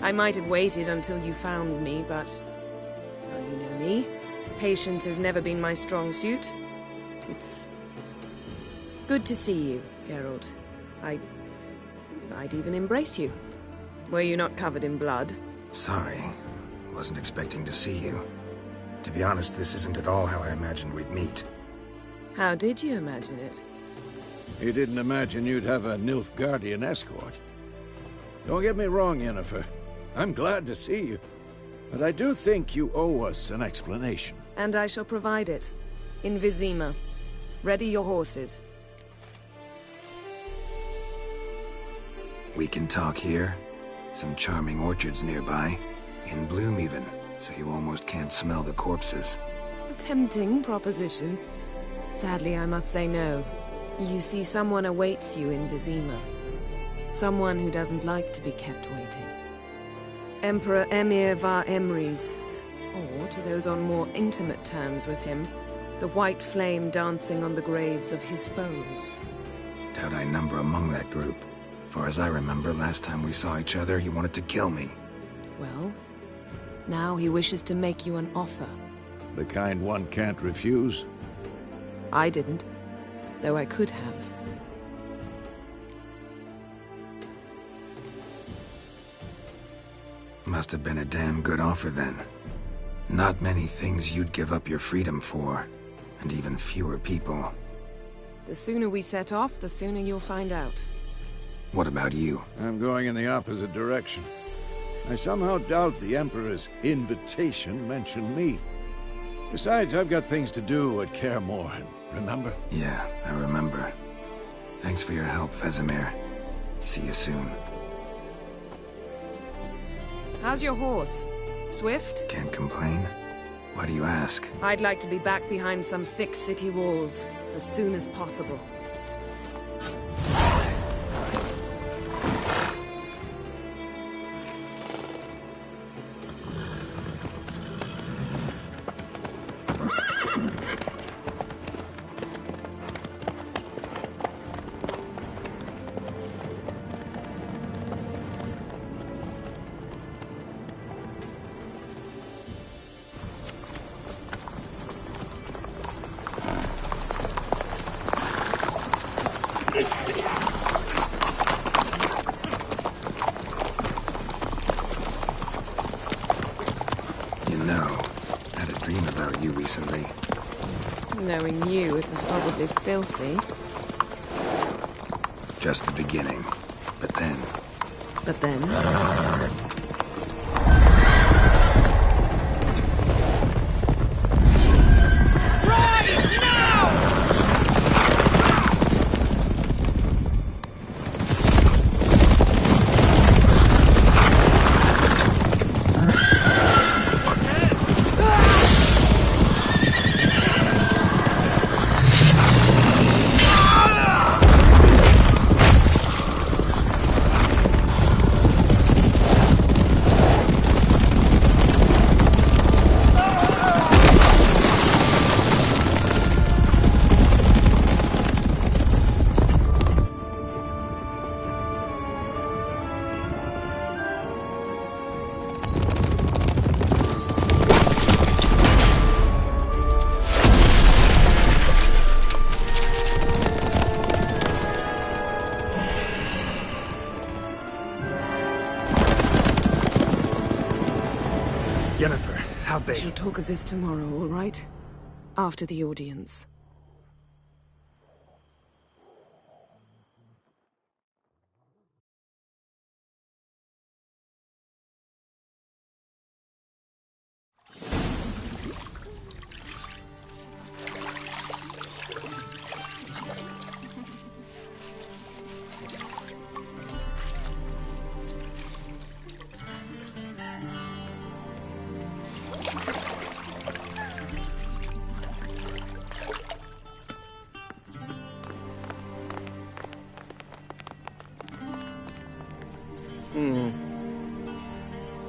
I might have waited until you found me, but... well, you know me. Patience has never been my strong suit. It's... good to see you, Geralt. I'd even embrace you. Were you not covered in blood? Sorry. Wasn't expecting to see you. To be honest, this isn't at all how I imagined we'd meet. How did you imagine it? You didn't imagine you'd have a Nilfgaardian escort. Don't get me wrong, Yennefer. I'm glad to see you. But I do think you owe us an explanation. And I shall provide it. In Vizima. Ready your horses. We can talk here. Some charming orchards nearby. In bloom even, so you almost can't smell the corpses. A tempting proposition. Sadly, I must say no. You see, someone awaits you in Vizima. Someone who doesn't like to be kept waiting. Emperor Emir var Emrys. Or, to those on more intimate terms with him, the white flame dancing on the graves of his foes. Doubt I number among that group. Far as I remember, last time we saw each other, he wanted to kill me. Well, now he wishes to make you an offer. The kind one can't refuse? I didn't, though I could have. Must have been a damn good offer then. Not many things you'd give up your freedom for, and even fewer people. The sooner we set off, the sooner you'll find out. What about you? I'm going in the opposite direction. I somehow doubt the Emperor's invitation mentioned me. Besides, I've got things to do at Kaer Morhen, remember? Yeah, I remember. Thanks for your help, Vesemir. See you soon. How's your horse? Swift? Can't complain. Why do you ask? I'd like to be back behind some thick city walls as soon as possible. Recently. Knowing you, it was probably filthy. Just the beginning. But then... But then? Yennefer, how'd they... We shall talk of this tomorrow, all right? After the audience.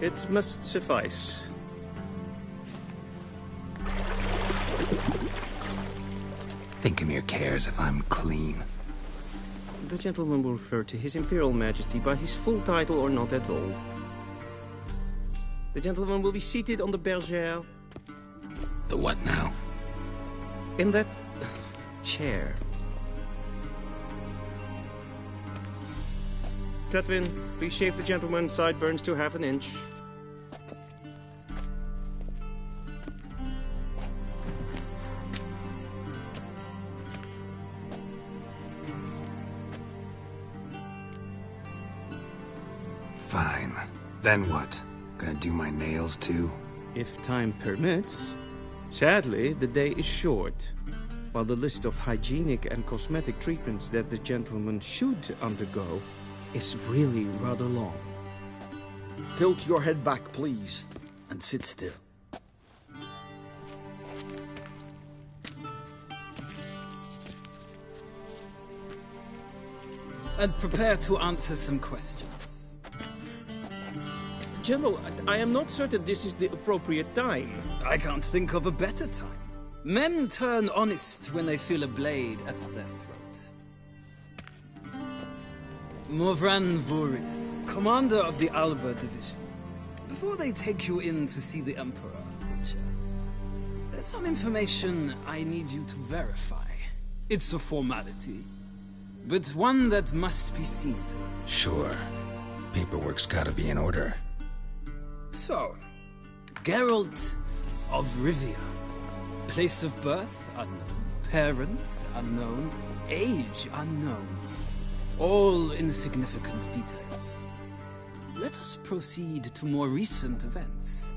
It must suffice. Thinkamere cares if I'm clean. The gentleman will refer to His Imperial Majesty by his full title or not at all. The gentleman will be seated on the bergère. The what now? In that chair. Catwin, please shave the gentleman's sideburns to half an inch. Fine. Then what? Gonna do my nails too? If time permits. Sadly, the day is short, while the list of hygienic and cosmetic treatments that the gentleman should undergo is really rather long. Tilt your head back, please, and sit still. And prepare to answer some questions. General, I am not certain this is the appropriate time. I can't think of a better time. Men turn honest when they feel a blade at their throat. Morvran Voorhis, commander of the Alba Division. Before they take you in to see the Emperor, Witcher, there's some information I need you to verify. It's a formality, but one that must be seen to. Sure. Paperwork's gotta be in order. So, Geralt of Rivia. Place of birth, unknown. Parents, unknown. Age, unknown. All insignificant details. Let us proceed to more recent events.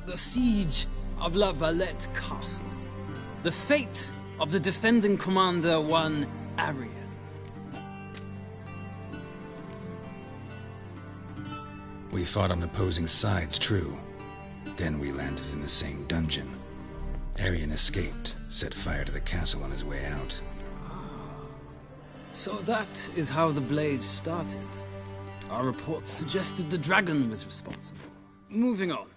The siege of La Valette Castle. The fate of the defending commander, one Arian. We fought on opposing sides, true. Then we landed in the same dungeon. Arian escaped, set fire to the castle on his way out. So that is how the Blade started. Our reports suggested the dragon was responsible. Moving on.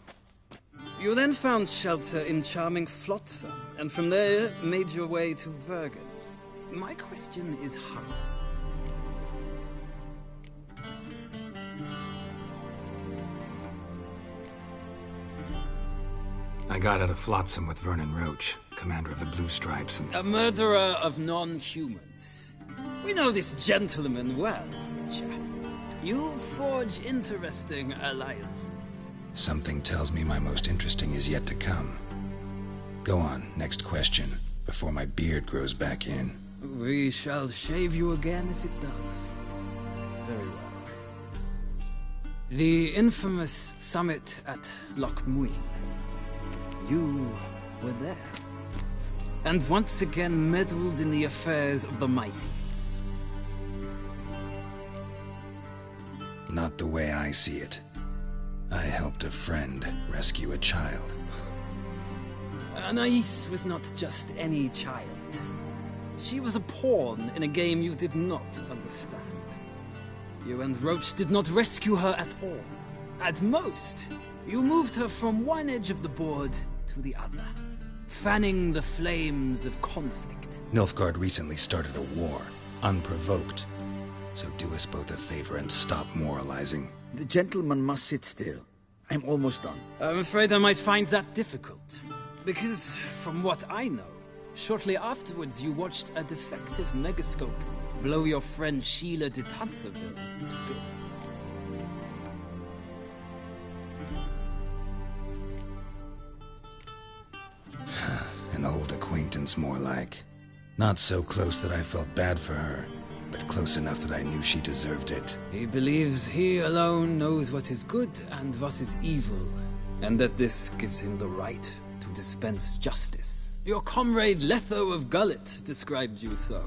You then found shelter in charming Flotsam, and from there made your way to Vergen. My question is how? I got out of Flotsam with Vernon Roach, commander of the Blue Stripes, and... A murderer of non-humans. We know this gentleman well, Witcher. You forge interesting alliances. Something tells me my most interesting is yet to come. Go on, next question, before my beard grows back in. We shall shave you again if it does. Very well. The infamous summit at Loch Muin. You were there. And once again meddled in the affairs of the mighty. Not the way I see it. I helped a friend rescue a child. Anais was not just any child. She was a pawn in a game you did not understand. You and Roach did not rescue her at all. At most, you moved her from one edge of the board to the other, fanning the flames of conflict. Nilfgaard recently started a war, unprovoked. So do us both a favor and stop moralizing. The gentleman must sit still. I'm almost done. I'm afraid I might find that difficult. Because, from what I know, shortly afterwards you watched a defective megascope blow your friend Sheila de Tanserville to bits. An old acquaintance, more like. Not so close that I felt bad for her, but close enough that I knew she deserved it. He believes he alone knows what is good and what is evil, and that this gives him the right to dispense justice. Your comrade Letho of Gullet described you so.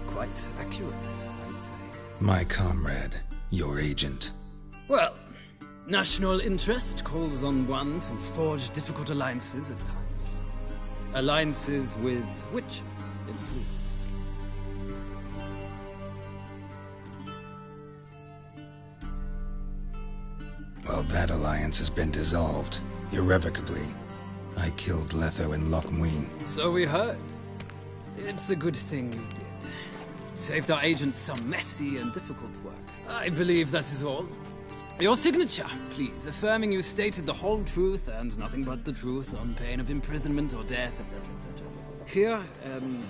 Quite accurate, I'd say. My comrade, your agent. Well, national interest calls on one to forge difficult alliances at times. Alliances with witches included. Well, that alliance has been dissolved, irrevocably. I killed Letho and Lochmuin. So we heard. It's a good thing you did. Saved our agent some messy and difficult work. I believe that is all. Your signature, please, affirming you stated the whole truth and nothing but the truth on pain of imprisonment or death, etc., etc. Here, and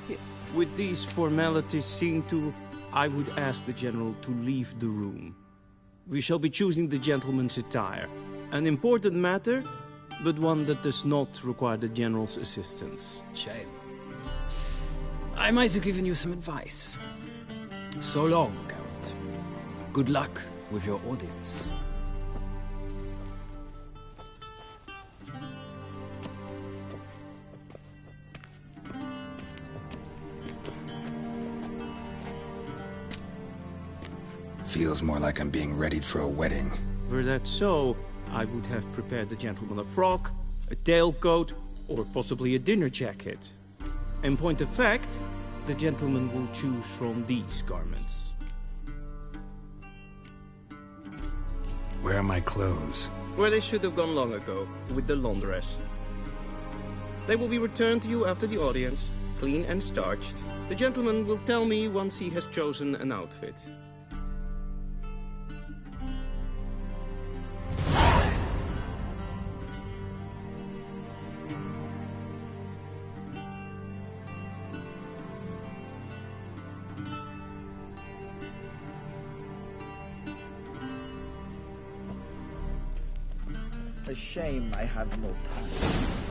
here. With these formalities seen to, I would ask the General to leave the room. We shall be choosing the gentleman's attire. An important matter, but one that does not require the General's assistance. Shame. I might have given you some advice. So long, Geralt. Good luck with your audience. Feels more like I'm being readied for a wedding. Were that so, I would have prepared the gentleman a frock, a tailcoat, or possibly a dinner jacket. In point of fact, the gentleman will choose from these garments. Where are my clothes? Where they should have gone long ago, with the laundress. They will be returned to you after the audience, clean and starched. The gentleman will tell me once he has chosen an outfit. A shame I have no time.